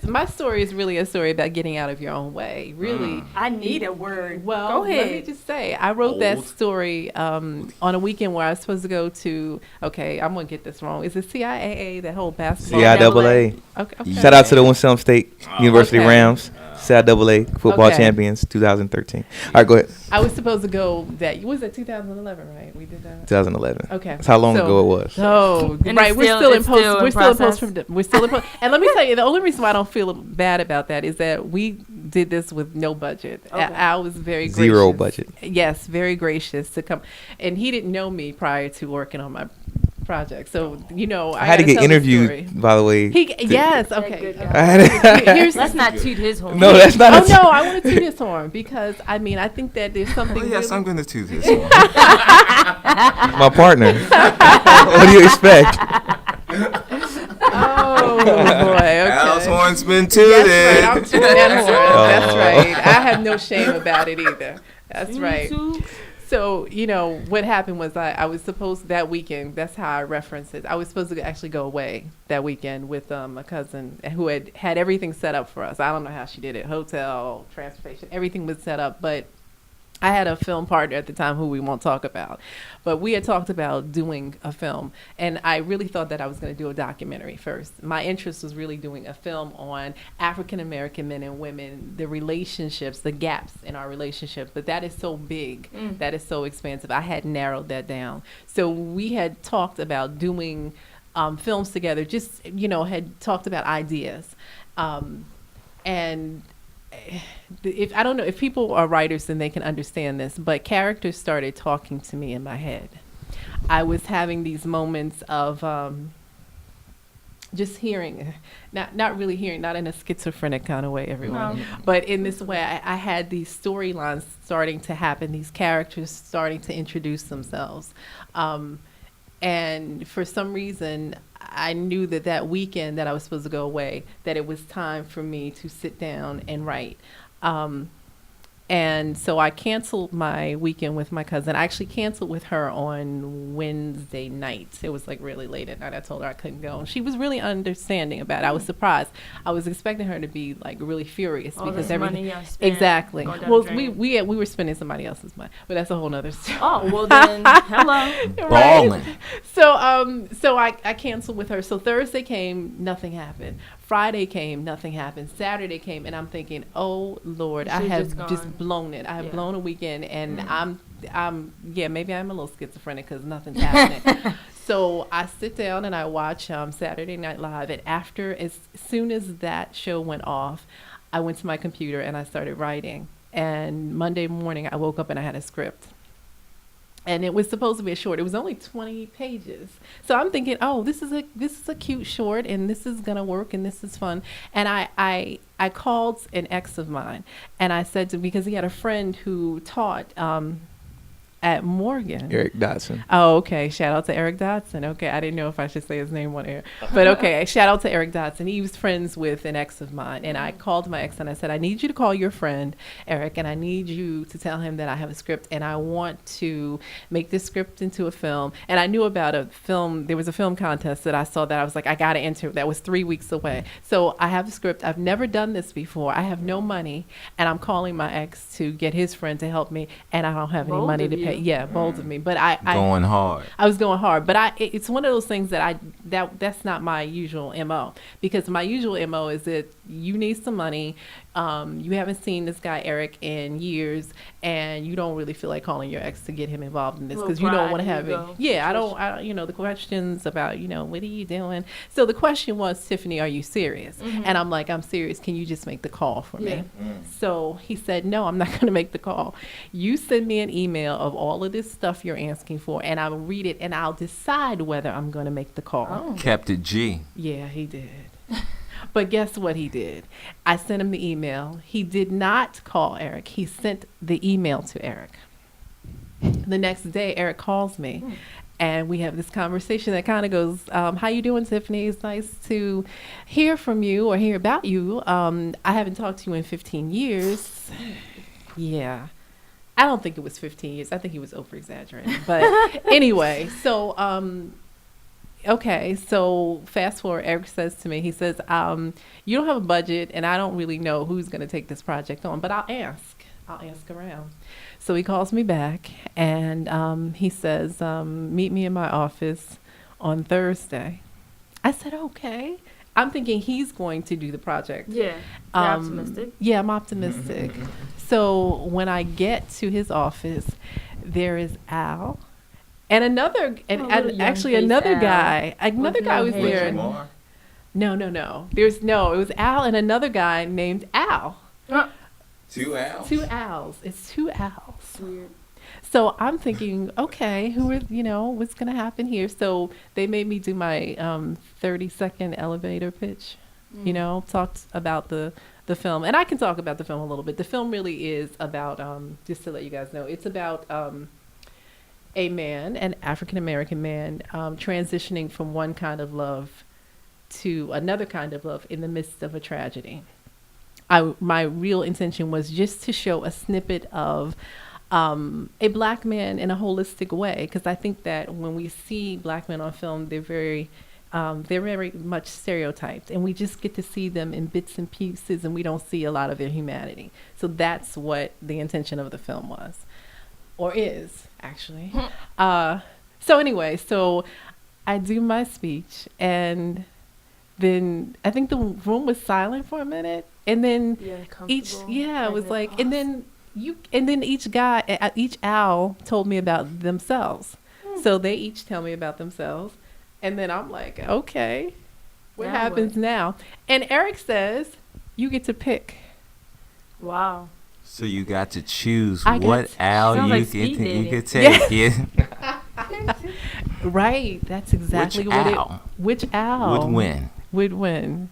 my story is really a story about getting out of your own way. Really, I need a word. Well, go ahead. Let me just say, I wrote that story on a weekend where I was supposed to go to. Okay, I'm gonna get this wrong. Is it CIAA, that whole basketball? CIAA. Okay. Shout out to the Winston State University Rams. CIAA football champions 2013. All right, go ahead. I was supposed to go was it 2011, right? We did that. 2011. Okay. That's how long ago it was. Oh, And right. We're still in post. We're still in post. process. We're still in post. And let me tell you, the only reason why I don't feel bad about that is that we did this with no budget. Okay. Al was very gracious. Zero budget. Yes, very gracious to come, and he didn't know me prior to working on my project. So I had to get interviewed, by the way. Yes, That okay. good okay. Let's not toot his horn. No, that's not. Oh no, I want to toot his horn because I think that there's something. Oh, yes, really- I'm going to toot this one. My partner. What do you expect? Oh boy, okay. Al's horn's been tooted. That's right. I'm tooting that horn. That's Oh. right. I have no shame about it either. That's Toot, right. toot. So, what happened was I was supposed that weekend, that's how I reference it. I was supposed to actually go away that weekend with my cousin who had everything set up for us. I don't know how she did it. Hotel, transportation, everything was set up. But I had a film partner at the time who we won't talk about. But we had talked about doing a film. And I really thought that I was going to do a documentary first. My interest was really doing a film on African American men and women, the relationships, the gaps in our relationships. But that is so big. That is so expansive. I had narrowed that down. So we had talked about doing films together, just, had talked about ideas. And if I don't know if people are writers, then they can understand this, but characters started talking to me in my head. I was having these moments of just hearing, not really hearing, not in a schizophrenic kind of way, everyone, but in this way, I had these storylines starting to happen, these characters starting to introduce themselves. And for some reason, I knew that weekend that I was supposed to go away, that it was time for me to sit down and write. And so I canceled my weekend with my cousin. I actually canceled with her on Wednesday night. It was like really late at night. I told her I couldn't go. And she was really understanding about it. I was surprised. I was expecting her to be like really furious All because this everything. money I spent Exactly. going down Well, the drain. we were spending somebody else's money, but that's a whole nother story. Oh, well then, hello. Balling. So I canceled with her. So Thursday came, nothing happened. Friday came, nothing happened. Saturday came, and I'm thinking, oh Lord, You I should've have just just gone. blown it. I have Yeah. blown a weekend, and maybe I'm a little schizophrenic because nothing's happening. So I sit down and I watch Saturday Night Live, and as soon as that show went off, I went to my computer and I started writing. And Monday morning, I woke up and I had a script. And it was supposed to be a short. It was only 20 pages. So I'm thinking, oh, this is a cute short, and this is gonna work, and this is fun. And I called an ex of mine, and I said to him, because he had a friend who taught at Morgan. Eric Dodson. Oh, okay. Shout out to Eric Dodson. Okay, I didn't know if I should say his name on air, but okay. Shout out to Eric Dodson. He was friends with an ex of mine, and I called my ex and I said, I need you to call your friend Eric, and I need you to tell him that I have a script and I want to make this script into a film. And I knew about a film. There was a film contest that I saw that I was like, I got to enter. That was 3 weeks away. So I have a script. I've never done this before. I have no money, and I'm calling my ex to get his friend to help me, and I don't have any Bold money of to pay. you. Yeah, bold of me. But I Going hard. I was going hard, but it's one of those things that's not my usual MO, because my usual MO is that you need some money, you haven't seen this guy Eric in years, and you don't really feel like calling your ex to get him involved in this because you don't want to have it. Yeah, I don't. The questions about what are you doing? So the question was, Tiffany, are you serious? And I'm like, I'm serious. Can you just make the call for me? So he said, no, I'm not going to make the call. You send me an email of all of this stuff you're asking for, and I'll read it, and I'll decide whether I'm going to make the call. Oh. Kept it G. Yeah, he did. But guess what he did? I sent him the email. He did not call Eric. He sent the email to Eric. The next day, Eric calls me, and we have this conversation that kind of goes, how you doing, Tiffany? It's nice to hear from you or hear about you. I haven't talked to you in 15 years. Yeah. I don't think it was 15 years. I think he was over-exaggerating. But anyway, so, okay. So fast forward, Eric says to me, he says, you don't have a budget, and I don't really know who's going to take this project on, but I'll ask around. So he calls me back, and he says, meet me in my office on Thursday. I said, okay. I'm thinking he's going to do the project. Yeah. You're optimistic. Yeah, I'm optimistic. So when I get to his office, there is Al and another guy. Another guy was there. No. It was Al and another guy named Al. 2 owls? 2 owls. It's 2 owls. Weird. So I'm thinking, okay, what's going to happen here? So they made me do my 30-second elevator pitch, talked about the film. And I can talk about the film a little bit. The film really is about, just to let you guys know, it's about a man, an African-American man, transitioning from one kind of love to another kind of love in the midst of a tragedy. My real intention was just to show a snippet of a black man in a holistic way, because I think that when we see black men on film, they're very much stereotyped, and we just get to see them in bits and pieces, and we don't see a lot of their humanity. So that's what the intention of the film was, or is, actually. So anyway, I do my speech, and then I think the room was silent for a minute, and then it was like, and then each owl told me about themselves. So they each tell me about themselves, and then I'm like, okay, what happens now? And Eric says, you get to pick. Wow. So you got to choose what owl you could take. Yeah. Right. That's exactly which owl would win.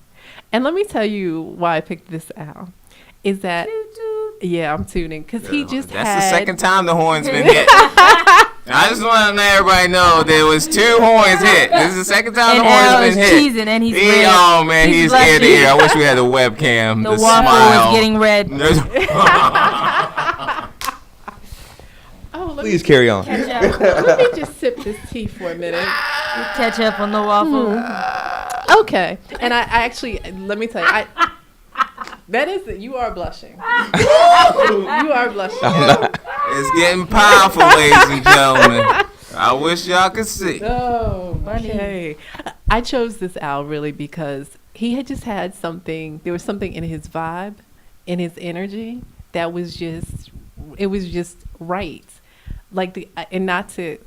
And let me tell you why I picked this owl. Is that yeah, I'm tuning because he just that's the second time the horn's been hit. I just want to let everybody know there was 2 horns hit. This is the second time the horn's been hit. Cheesing and he's red. Oh man, he's ear to ear. I wish we had a webcam. The waffle was getting red. Please carry on. Let me just sip this tea for a minute. Catch up on the waffle. Okay, and I actually, let me tell you, that is it. You are blushing. You are blushing. It's getting powerful, ladies and gentlemen. I wish y'all could see. Oh, okay. I chose this owl really because he had just had something. There was something in his vibe, in his energy that was just, it was just right. Like and not to,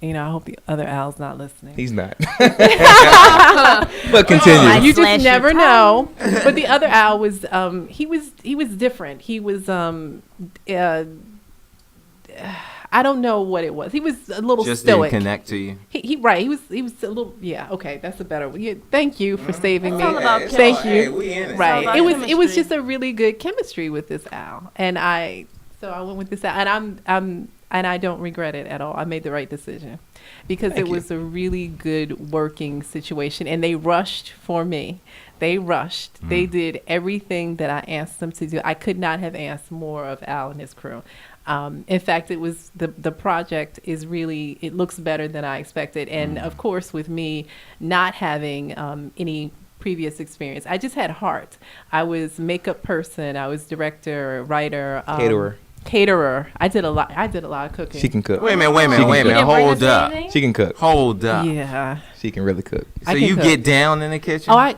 I hope the other owl's not listening. He's not. But continue. You just never know. But the other owl was, he was different. He was, I don't know what it was. He was a little just stoic. Didn't connect to you. He was a little, yeah. Okay, that's a better one. Yeah, thank you for saving me. It's all about Thank you. Hey, we in it. Right. It's all about It was chemistry. just a really good chemistry with this owl, and so I went with this owl, and I don't regret it at all. I made the right decision because it was a really good working situation, and they rushed for me. They rushed. They did everything that I asked them to do. I could not have asked more of Al and his crew. In fact, it was the project is really, it looks better than I expected. And of course, with me not having any previous experience, I just had heart. I was makeup person. I was director, writer, caterer. I did a lot of cooking. She can cook. Wait a minute. Hold up. She can cook. Hold up. Yeah. She can really cook. So you get down in the kitchen? Wait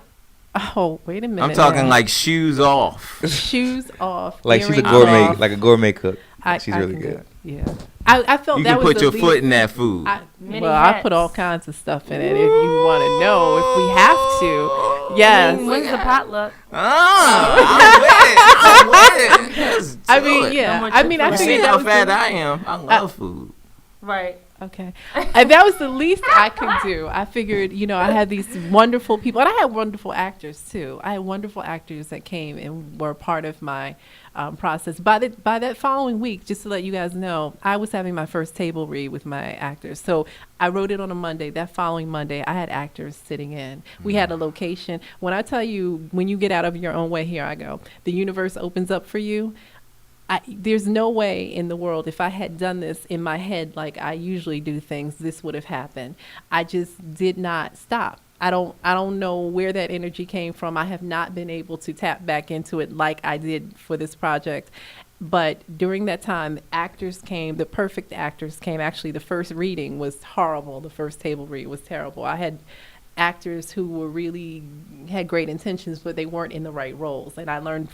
a minute. I'm talking like shoes off. Shoes off. Like she's a earrings gourmet, off. like a gourmet cook. She's really can good. cook. Yeah. I felt You that can was put your foot in that food. I hats. put all kinds of stuff in it if you want to know, if we have to. Yes. When's the potluck? I'm with it. I mean, yeah. I mean, I You see figured that how was fat I am. I love food. Right. okay. And that was the least I could do. I figured, I had these wonderful people, and I had wonderful actors too. I had wonderful actors that came and were part of my process. By that following week, just to let you guys know, I was having my first table read with my actors. So I wrote it on a Monday. That following Monday, I had actors sitting in. We had a location. When I tell you, when you get out of your own way, here I go. The universe opens up for you. There's no way in the world, if I had done this in my head like I usually do things, this would have happened. I just did not stop. I don't know where that energy came from. I have not been able to tap back into it like I did for this project. But during that time, actors came, the perfect actors came. Actually, the first reading was horrible. The first table read was terrible. I had actors who were really had great intentions, but they weren't in the right roles. And I learned,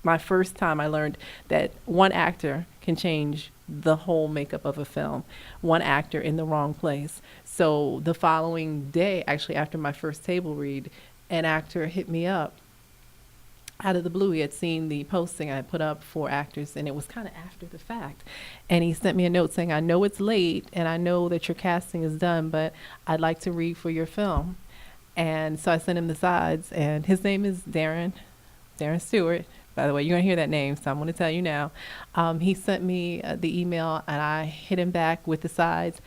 my first time I learned that one actor can change the whole makeup of a film. One actor in the wrong place. So the following day, actually after my first table read, an actor hit me up. out of the blue, he had seen the posting I put up for actors, and it was kind of after the fact. And he sent me a note saying, I know it's late, and I know that your casting is done, but I'd like to read for your film. And so I sent him the sides, and his name is Darren Stewart. By the way, you're going to hear that name, so I'm going to tell you now. He sent me the email, and I hit him back with the sides.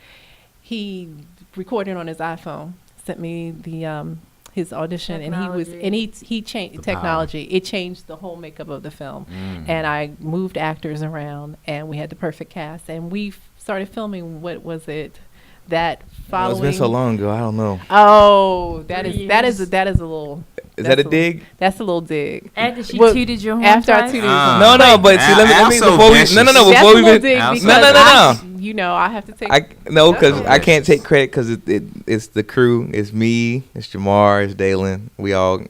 He recorded on his iPhone, sent me the his audition, Technology. and he changed technology. It changed the whole makeup of the film, and I moved actors around, and we had the perfect cast, and we started filming. What was it? That following. It's been so long ago. I don't know. Oh, that is a little. Is that a dig? That's a little dig. After she Well, tooted your horn after I twice? tooted. No, but see, let me so before we vicious. no That's before a we little even dig No, because no. you know, I have to take. because I can't take credit because it's the crew. It's me. It's Jamar. It's Dalen. We all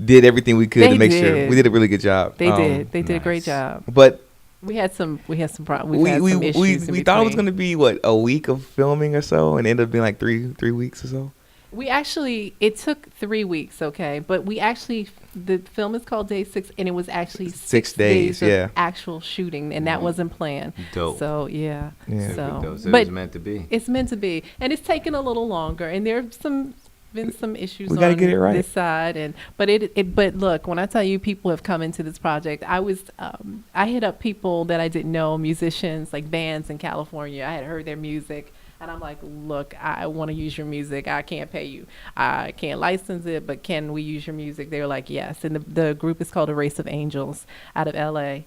did everything we could They to make did. sure we did a really good job. They did. They did a nice. great job. But We had some problems. we Issues we thought it was gonna be a week of filming or so, and it ended up being like three weeks or so. We actually, it took 3 weeks, okay, but the film is called Day 6, and it was actually 6 days, of yeah. actual shooting, and that wasn't planned. Dope. So yeah, Yeah. so It but was meant to be. it's meant to be, and it's taken a little longer, and there's been some issues We gotta on get it right. this side, but look, when I tell you people have come into this project, I hit up people that I didn't know, musicians, like bands in California. I had heard their music, and I'm like, look, I want to use your music. I can't pay you. I can't license it, but can we use your music? They were like, yes. And the group is called A Race of Angels out of LA.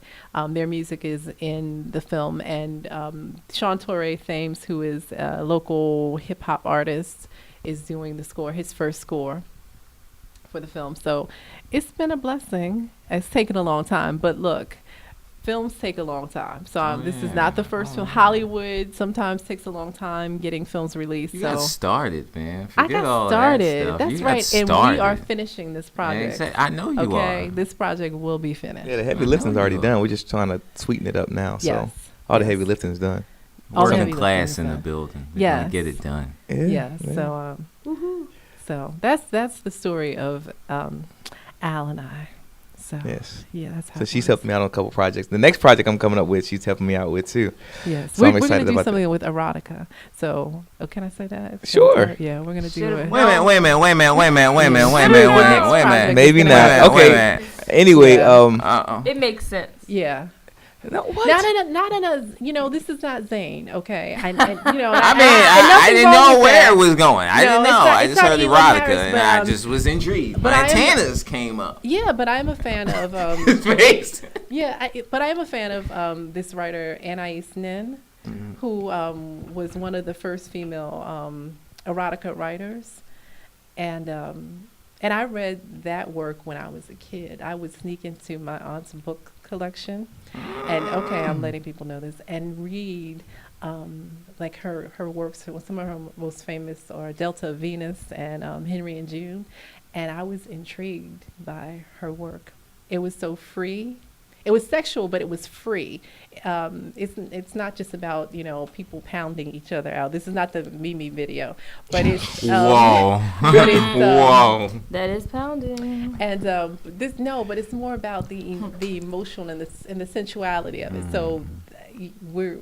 Their music is in the film, and Sean Torre Thames, who is a local hip hop artist, is doing the score, his first score for the film. So it's been a blessing. It's taken a long time, but look, films take a long time. So this is not the first film. Hollywood sometimes takes a long time getting films released. You so got started, man. I Forget got all started. That stuff. That's You got right. And we started. are finishing this project. I know you Okay, are. this project will be finished. Yeah, the heavy I lifting's know already you done. are. We're just trying to sweeten it up now. So Yes. all the Yes. heavy lifting's done. All the Working heavy class lifting in is the done. building. We're Yes. gonna get it done. Yeah. Yeah. So that's the story of Al and I. So Yes. yeah, that's how. So it she's was. helping me out on a couple projects. The next project I'm coming up with, she's helping me out with too. Yes, So I'm we're excited gonna do about that. something with erotica. So, can I say that? Sure. Yeah, we're gonna do Should've it. Wait a minute. Maybe Next not. project. Okay. Anyway, Yeah. It makes sense. Yeah. no, what? Not in a. This is not Zane. Okay. I I didn't know where it was going. I didn't No, it's know. not- I it's just not heard Eli erotica, Harris, and but, I just was intrigued. but My I am- antennas came up. Yeah, but I'm a fan of. His face. But I am a fan of this writer Anais Nin, who was one of the first female erotica writers, and I read that work when I was a kid. I would sneak into my aunt's book collection, and I'm letting people know this, and read like her works. Some of her most famous are Delta of Venus and Henry and June, and I was intrigued by her work. It was so free. It was sexual, but it was free. It's not just about people pounding each other out. This is not the Mimi video, but it's Whoa. but it's, Whoa. That is pounding. and but it's more about the emotional and the sensuality of it. So we're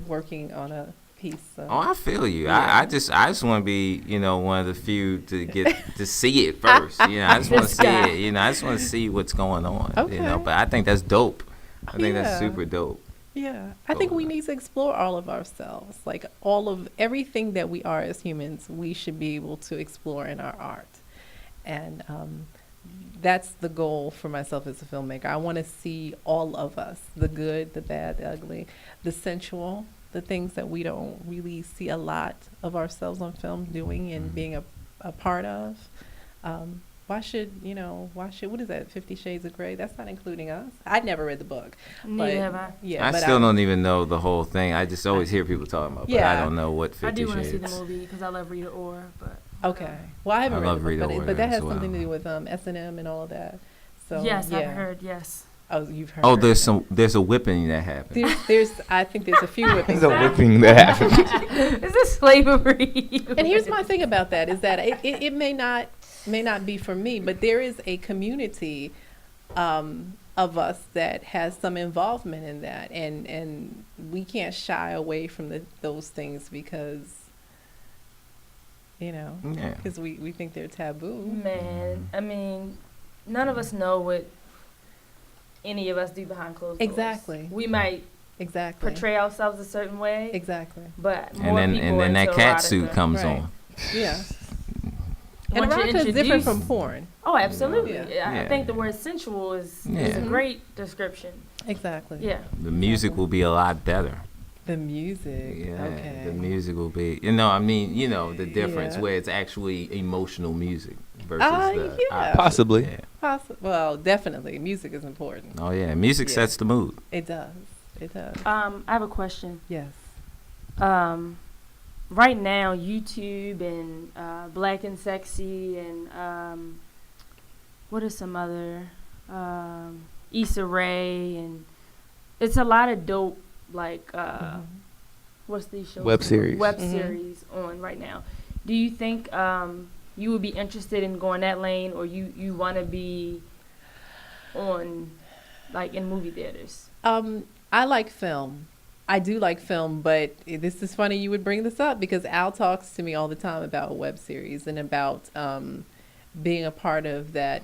working on a piece. So. Oh, I feel you. Yeah. I just want to be, one of the few to get to see it first. I just want to see it. I just want to see what's going on. Okay. But I think that's dope. I think Yeah. that's super dope. Yeah, I think we need to explore all of ourselves, like everything that we are as humans. We should be able to explore in our art, and that's the goal for myself as a filmmaker. I want to see all of us: the good, the bad, the ugly, the sensual, the things that we don't really see a lot of ourselves on film doing and being a part of. Why should what is that, 50 Shades of Grey? That's not including us. I'd never read the book. Neither have I. Yeah, I but still don't even know the whole thing. I just always hear people talking about it, but I Yeah. don't know what I 50 do want to see Shades. the movie because I love Rita Ora, but Okay. Well, I haven't I read love the book, Rita but, Ora but that has as well. something to do with S&M and all of that. So yes, yeah. I've heard. Yes. Oh, you've heard. Oh, there's a whipping that happened. I think there's a few whippings. There's a whipping that happened. Is this slavery? And here's my thing about that is that it may not may not be for me, but there is a community of us that has some involvement in that, and we can't shy away from those things because, because we think they're taboo. Man, I mean, none of us know what any of us do behind closed doors. Exactly. We might portray ourselves a certain way. Exactly. But more and then that cat suit comes right. on. Yeah. And erotica is different from porn. Oh, absolutely. Yeah. I think the word sensual is a great description. Exactly. Yeah. The music will be a lot better. The music. Yeah. Okay. The music will be, the difference where it's actually emotional music versus possibly. Yeah. Well, definitely. Music is important. Oh, yeah. Music sets the mood. It does. It does. I have a question. Yes. Right now, YouTube and Black and Sexy and what are some other Issa Rae, and it's a lot of dope what's these shows? Web series on right now. Do you think you would be interested in going that lane, or you want to be on in movie theaters? I like film. I do like film, but this is funny you would bring this up because Al talks to me all the time about web series and about being a part of that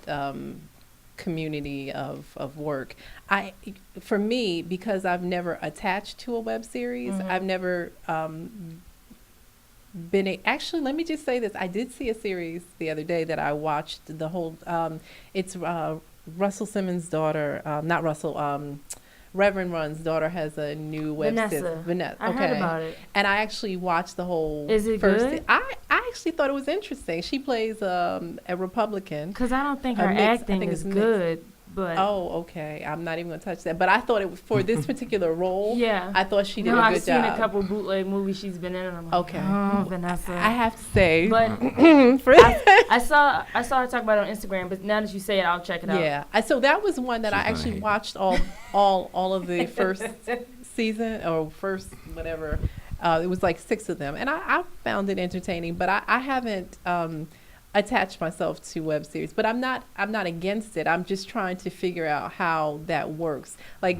community of work. For me, because I've never attached to a web series, I've never actually, let me just say this. I did see a series the other day that I watched the whole, it's Russell Simmons' daughter, not Russell, Reverend Run's daughter has a new web series. Vanessa. I heard about it. And I actually watched the whole Is it first good? I actually thought it was interesting. She plays a Republican. Because I don't think her acting is good. But oh, okay. I'm not even going to touch that. But I thought it was for this particular role. Yeah. I thought she did a good I've seen job. a couple bootleg movies she's been in, and I'm like, okay. Oh, Vanessa. I have to say. But I saw her talk about it on Instagram, but now that you say it, I'll check it out. Yeah. So that was one that I actually watched all of the first season or first whatever. It was like 6 of them. And I found it entertaining, but I haven't attach myself to web series, but I'm not against it. I'm just trying to figure out how that works. Like,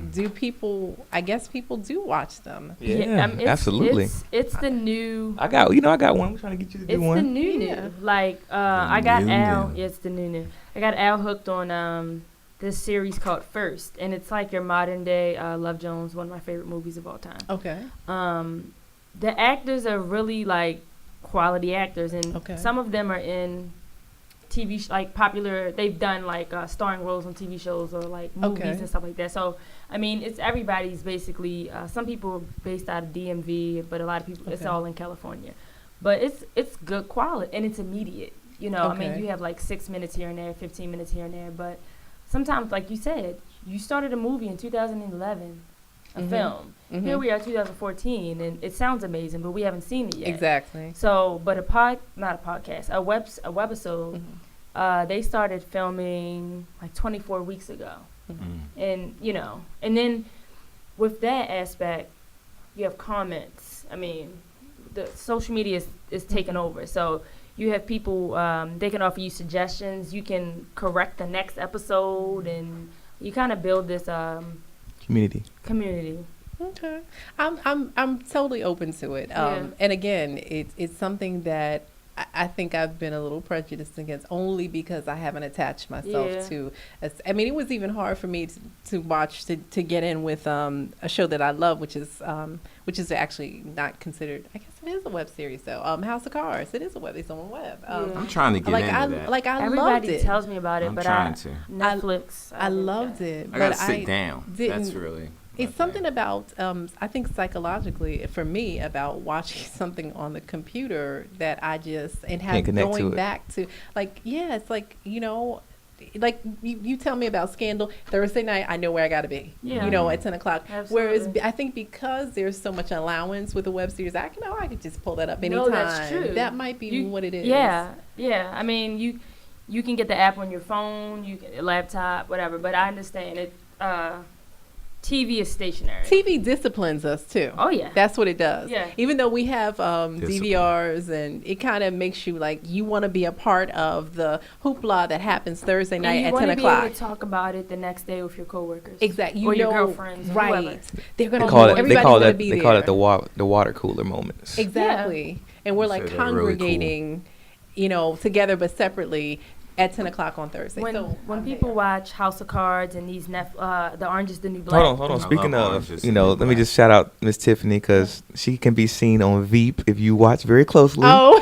I guess people do watch them. Yeah, absolutely. It's the new. I got one. I'm trying to get you to do one. It's the new. Like, I got Al. Yeah, it's the new. I got Al hooked on this series called First, and it's like your modern day Love Jones, one of my favorite movies of all time. Okay. The actors are really like quality actors, and some of them are in TV popular. They've done starring roles on TV shows or like movies and stuff like that. So I mean, it's everybody's basically. Some people are based out of DMV, but a lot of people it's all in California. But it's good quality and it's immediate. I mean, you have like 6 minutes here and there, 15 minutes here and there. But sometimes, like you said, you started a movie in 2011, a film. Here we are, 2014, and it sounds amazing, but we haven't seen it yet. Exactly. So, but a webisode, they started filming like 24 weeks ago. And, and then with that aspect, you have comments. I mean, the social media is taking over. So you have people, they can offer you suggestions. You can correct the next episode, and you kind of build this community. Okay, I'm totally open to it. And again, it's something that I think I've been a little prejudiced against, only because I haven't attached myself to. I mean, it was even hard for me to watch to get in with a show that I love, which is actually not considered. I guess it is a web series though. House of Cards. It is a web. It's on web. I'm trying to get into that. Everybody loved it. tells me about it, I'm but trying to. Netflix. I loved it. I gotta sit down. That's really. It's something about, I think psychologically, for me, about watching something on the computer that I just, and going back to, it's like, like you tell me about Scandal, Thursday night, I know where I got to be, at 10 o'clock. Absolutely. Whereas I think because there's so much allowance with a web series, I could just pull that up anytime. No, that's true. That might be what it is. Yeah. I mean, you can get the app on your phone, you can laptop, whatever, but I understand it. TV is stationary. TV disciplines us too. Oh yeah. That's what it does. Yeah. Even though we have DVRs, and it kind of makes you like you want to be a part of the hoopla that happens Thursday night at 10 o'clock. You want to be able to talk about it the next day with your coworkers. Exactly. Or your girlfriends. Right. Whoever. They're gonna. They call Everybody's it the water cooler moments. Exactly. Yeah. And we're So like they're really congregating, together but separately at 10 o'clock on Thursday. When people watch House of Cards and these the Orange is the New Black. Hold on. Speaking of, let me just shout out Miss Tiffany because she can be seen on Veep if you watch very closely. Oh.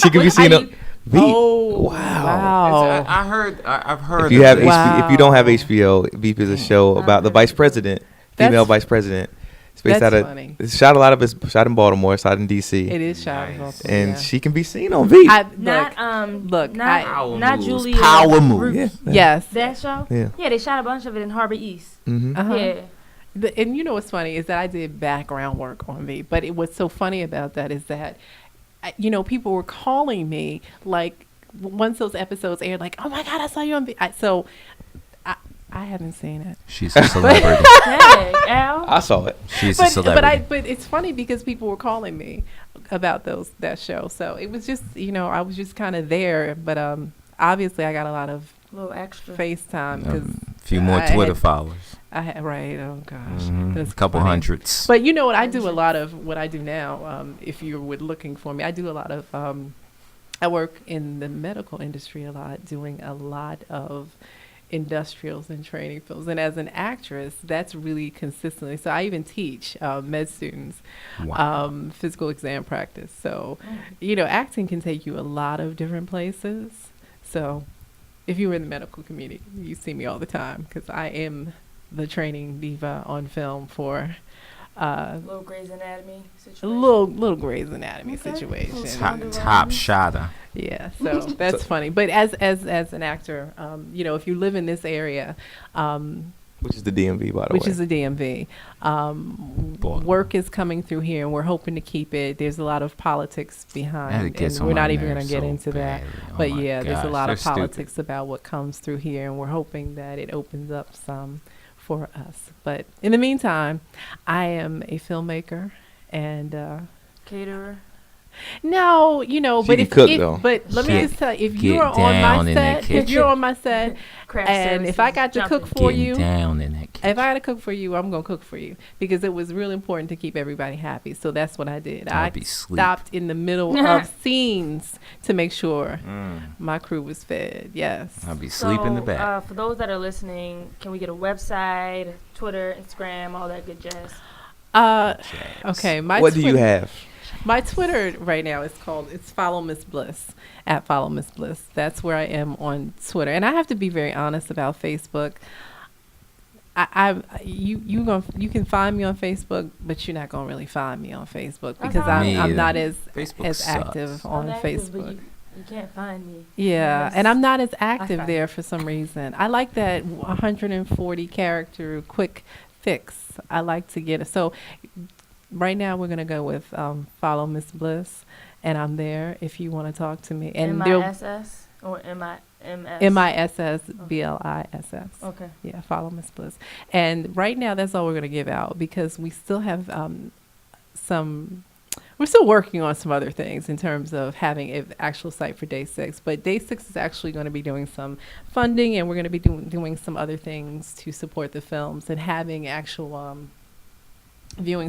She can be seen on Veep. Oh, wow. I've heard. If you have Wow. if you don't have HBO, Veep is a show about the vice president, female vice president. It's based That's out of. funny. It's shot a lot of it's shot in Baltimore, shot in DC, It is shot. Nice. and she can be seen on Veep. Not Power Julia. moves. Power moves. Root. Yeah. Yes. That show. Yeah. Yeah, they shot a bunch of it in Harbor East. Mm-hmm. Uh-huh. Yeah. And you know what's funny is that I did background work on me, but what's so funny about that is that, people were calling me like once those episodes aired, like, oh my God, I saw you on V. I haven't seen it. She's a celebrity. Hey, Al. I saw it. She's a celebrity. But it's funny because people were calling me about that show. So it was just, I was just kind of there. But obviously I got a lot of Little extra. FaceTime because A few more Twitter followers. I had right. Oh gosh, A couple funny. hundreds. But you know what? I do a lot of what I do now. If you were looking for me, I do a lot of. I work in the medical industry a lot, doing a lot of industrials and training films. And as an actress, that's really consistently. So I even teach med students physical exam practice. So, acting can take you a lot of different places. So if you were in the medical community, you see me all the time because I am the training diva on film for Little Grey's Anatomy situation. a little Grey's Anatomy situation. Top shotter. Yeah, so that's funny. But as an actor, if you live in this area, Which is the DMV, by the way. which is the DMV, work is coming through here, and we're hoping to keep it. There's a lot of politics behind, and we're not even going to get into that. But yeah, there's a lot of politics about what comes through here, and we're hoping that it opens up some for us. But in the meantime, I am a filmmaker and Caterer. no, but let me just tell you, if you're on my set, Craft and if I got to jumping. cook for you, Down in that if I got to cook for you, I'm gonna cook for you because it was really important to keep everybody happy. So that's what I did. I stopped in the middle of scenes to make sure my crew was fed. Yes. I'll be sleep in the back. For those that are listening, can we get a website, Twitter, Instagram, all that good jazz? Okay. What do you have? My Twitter right now is it's Follow Miss Bliss, at Follow Miss Bliss. That's where I am on Twitter. And I have to be very honest about Facebook. You can find me on Facebook, but you're not gonna really find me on Facebook because I'm not as active on Facebook. You can't find me. Yeah, and I'm not as active there for some reason. I like that 140 character quick fix. I like to get it. So right now we're gonna go with Follow Miss Bliss, and I'm there if you want to talk to me. And MISS or MIMS? MISSBLISS. Okay. Yeah, Follow Miss Bliss. And right now that's all we're gonna give out because we still have we're still working on some other things in terms of having an actual site for Day 6. But Day 6 is actually going to be doing some funding, and we're going to be doing some other things to support the films and having actual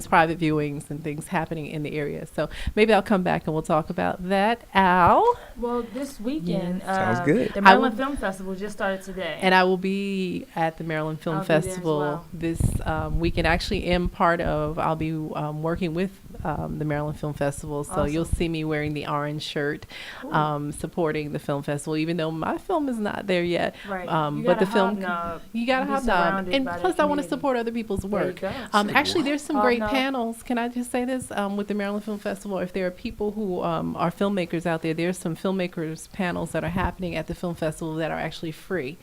private viewings and things happening in the area. So maybe I'll come back and we'll talk about that. Al? Well, this weekend, sounds good. the Maryland Film Festival just started today. And I will be at the Maryland Film Festival this weekend. Actually, I'll be working with the Maryland Film Festival. So you'll see me wearing the orange shirt, supporting the film festival, even though my film is not there yet. Right. But the film, you got to hobnob. And plus, I want to support other people's work. Actually, there's some great panels. Can I just say this? With the Maryland Film Festival, if there are people who are filmmakers out there, there's some filmmakers panels that are happening at the film festival that are actually free.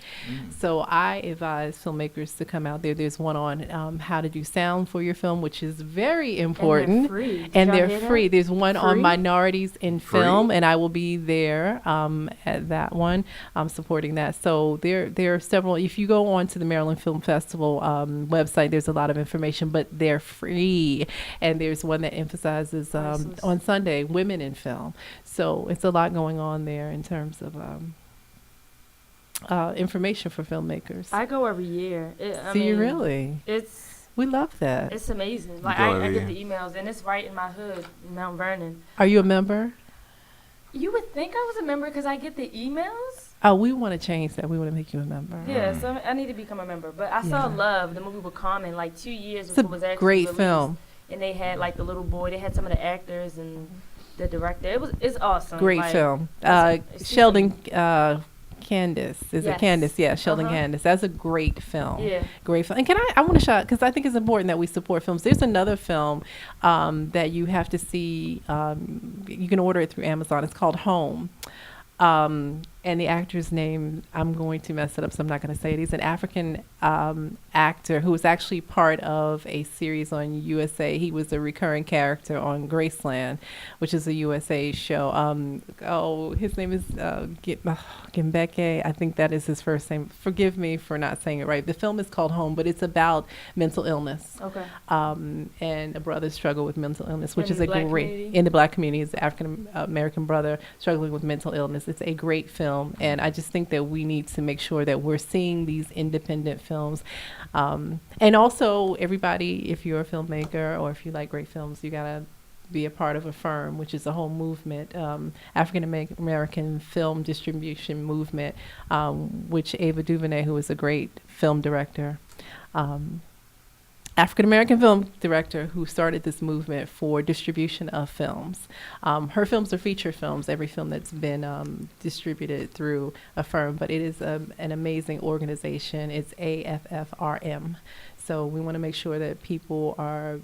So I advise filmmakers to come out there. There's one on how to do sound for your film, which is very important. Free. free. Did And y'all they're hear that? free. There's one on Free? minorities in Free? film, and I will be there at that one. I'm supporting that. So there are several. If you go on to the Maryland Film Festival website, there's a lot of information, but they're free. And there's one that emphasizes Priceless. on Sunday women in film. So it's a lot going on there in terms of information for filmmakers. I go every year. Really? We love that. It's amazing. Like go I every get the year. emails, and it's right in my hood, in Mount Vernon. Are you a member? You would think I was a member because I get the emails. Oh, we want to change that. We want to make you a member. Yeah, so I need to become a member. But I saw Yeah. Love, the movie with Common, like 2 years It's a before it was actually great released. film. And they had like the little boy. They had some of the actors and the director. It's awesome. Great like, film. it's Sheldon Candace. Is it Yes. Candace? Yeah, Sheldon Uh-huh. Candace. That's a great film. Yeah. Great film. And I want to shout, because I think it's important that we support films. There's another film that you have to see. You can order it through Amazon. It's called Home. And the actor's name, I'm going to mess it up, so I'm not going to say it. He's an African actor who was actually part of a series on USA. He was a recurring character on Graceland, which is a USA show. His name is Gimbeke. I think that is his first name. Forgive me for not saying it right. The film is called Home, but it's about mental illness. Okay. And a brother's struggle with mental illness, which In is the a black great community? in the black community. Is an African American brother struggling with mental illness. It's a great film, and I just think that we need to make sure that we're seeing these independent films, and also everybody. If you're a filmmaker or if you like great films, you gotta be a part of a firm, which is a whole movement, African American film distribution movement, which Ava DuVernay, who is a great film director, African American film director who started this movement for distribution of films. Her films are feature films, every film that's been distributed through a firm, but it is an amazing organization. It's AFFRM. So we want to make sure that people are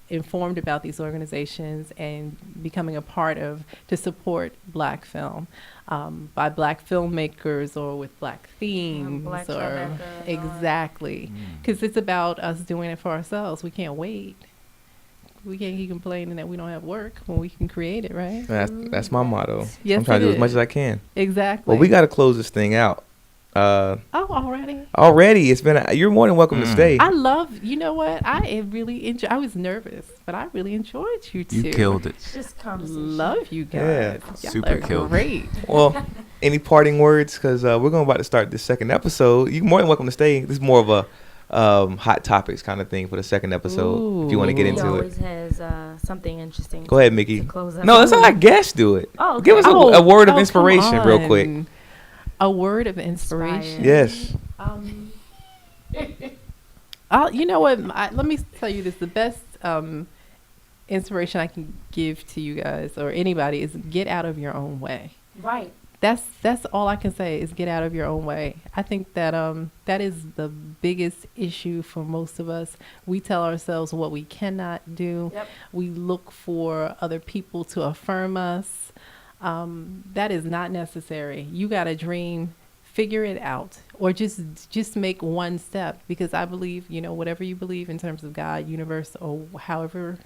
informed about these organizations and becoming a part of to support black film by black filmmakers or with black themes Black or filmmaker and all that. exactly, because it's about us doing it for ourselves. We can't wait. We can't keep complaining that we don't have work when we can create it, right? That's my motto. Yes, I'm trying to it do as much is. as I can. Exactly. Well, we got to close this thing out. already. Already, it's been. You're more than welcome to stay. I love. You know what? I really enjoy. I was nervous, but I really enjoyed you two. You killed it. Just conversation. Love you guys. Yeah. Y'all Super are killed it. great. Well, any parting words? Because we're going about to start this second episode. You're more than welcome to stay. This is more of a hot topics kind of thing for the second episode. If you want to get He into it, always has something interesting. go ahead, Mickey. To close up. No, that's how our guests do it. Oh, okay. Give us a word of inspiration, come real quick. on. A word of inspiration. Yes. You know what? Let me tell you this. The best inspiration I can give to you guys or anybody is get out of your own way. Right. That's all I can say is get out of your own way. I think that that is the biggest issue for most of us. We tell ourselves what we cannot do. Yep. We look for other people to affirm us. That is not necessary. You got a dream, figure it out, or just make one step, because I believe, whatever you believe in terms of God, universe, or however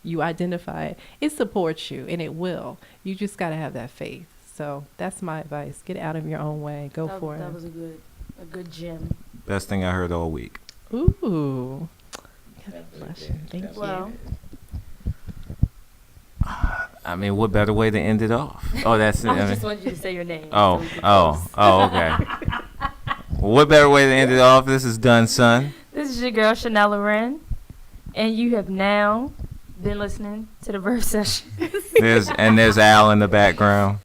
you identify it, it supports you, and it will. You just got to have that faith. So that's my advice. Get out of your own way. Go for That it. was a good gem. Best thing I heard all week. Ooh. God bless you. Thank Well, I mean, what better way to end it off? Oh, that's it. I just wanted you to say your name. Oh, so we could oh, close. oh, okay. What better way to end it off? This is done, son. This is your girl, Chanel Loren, and you have now been listening to the Verve Session. There's Al in the background.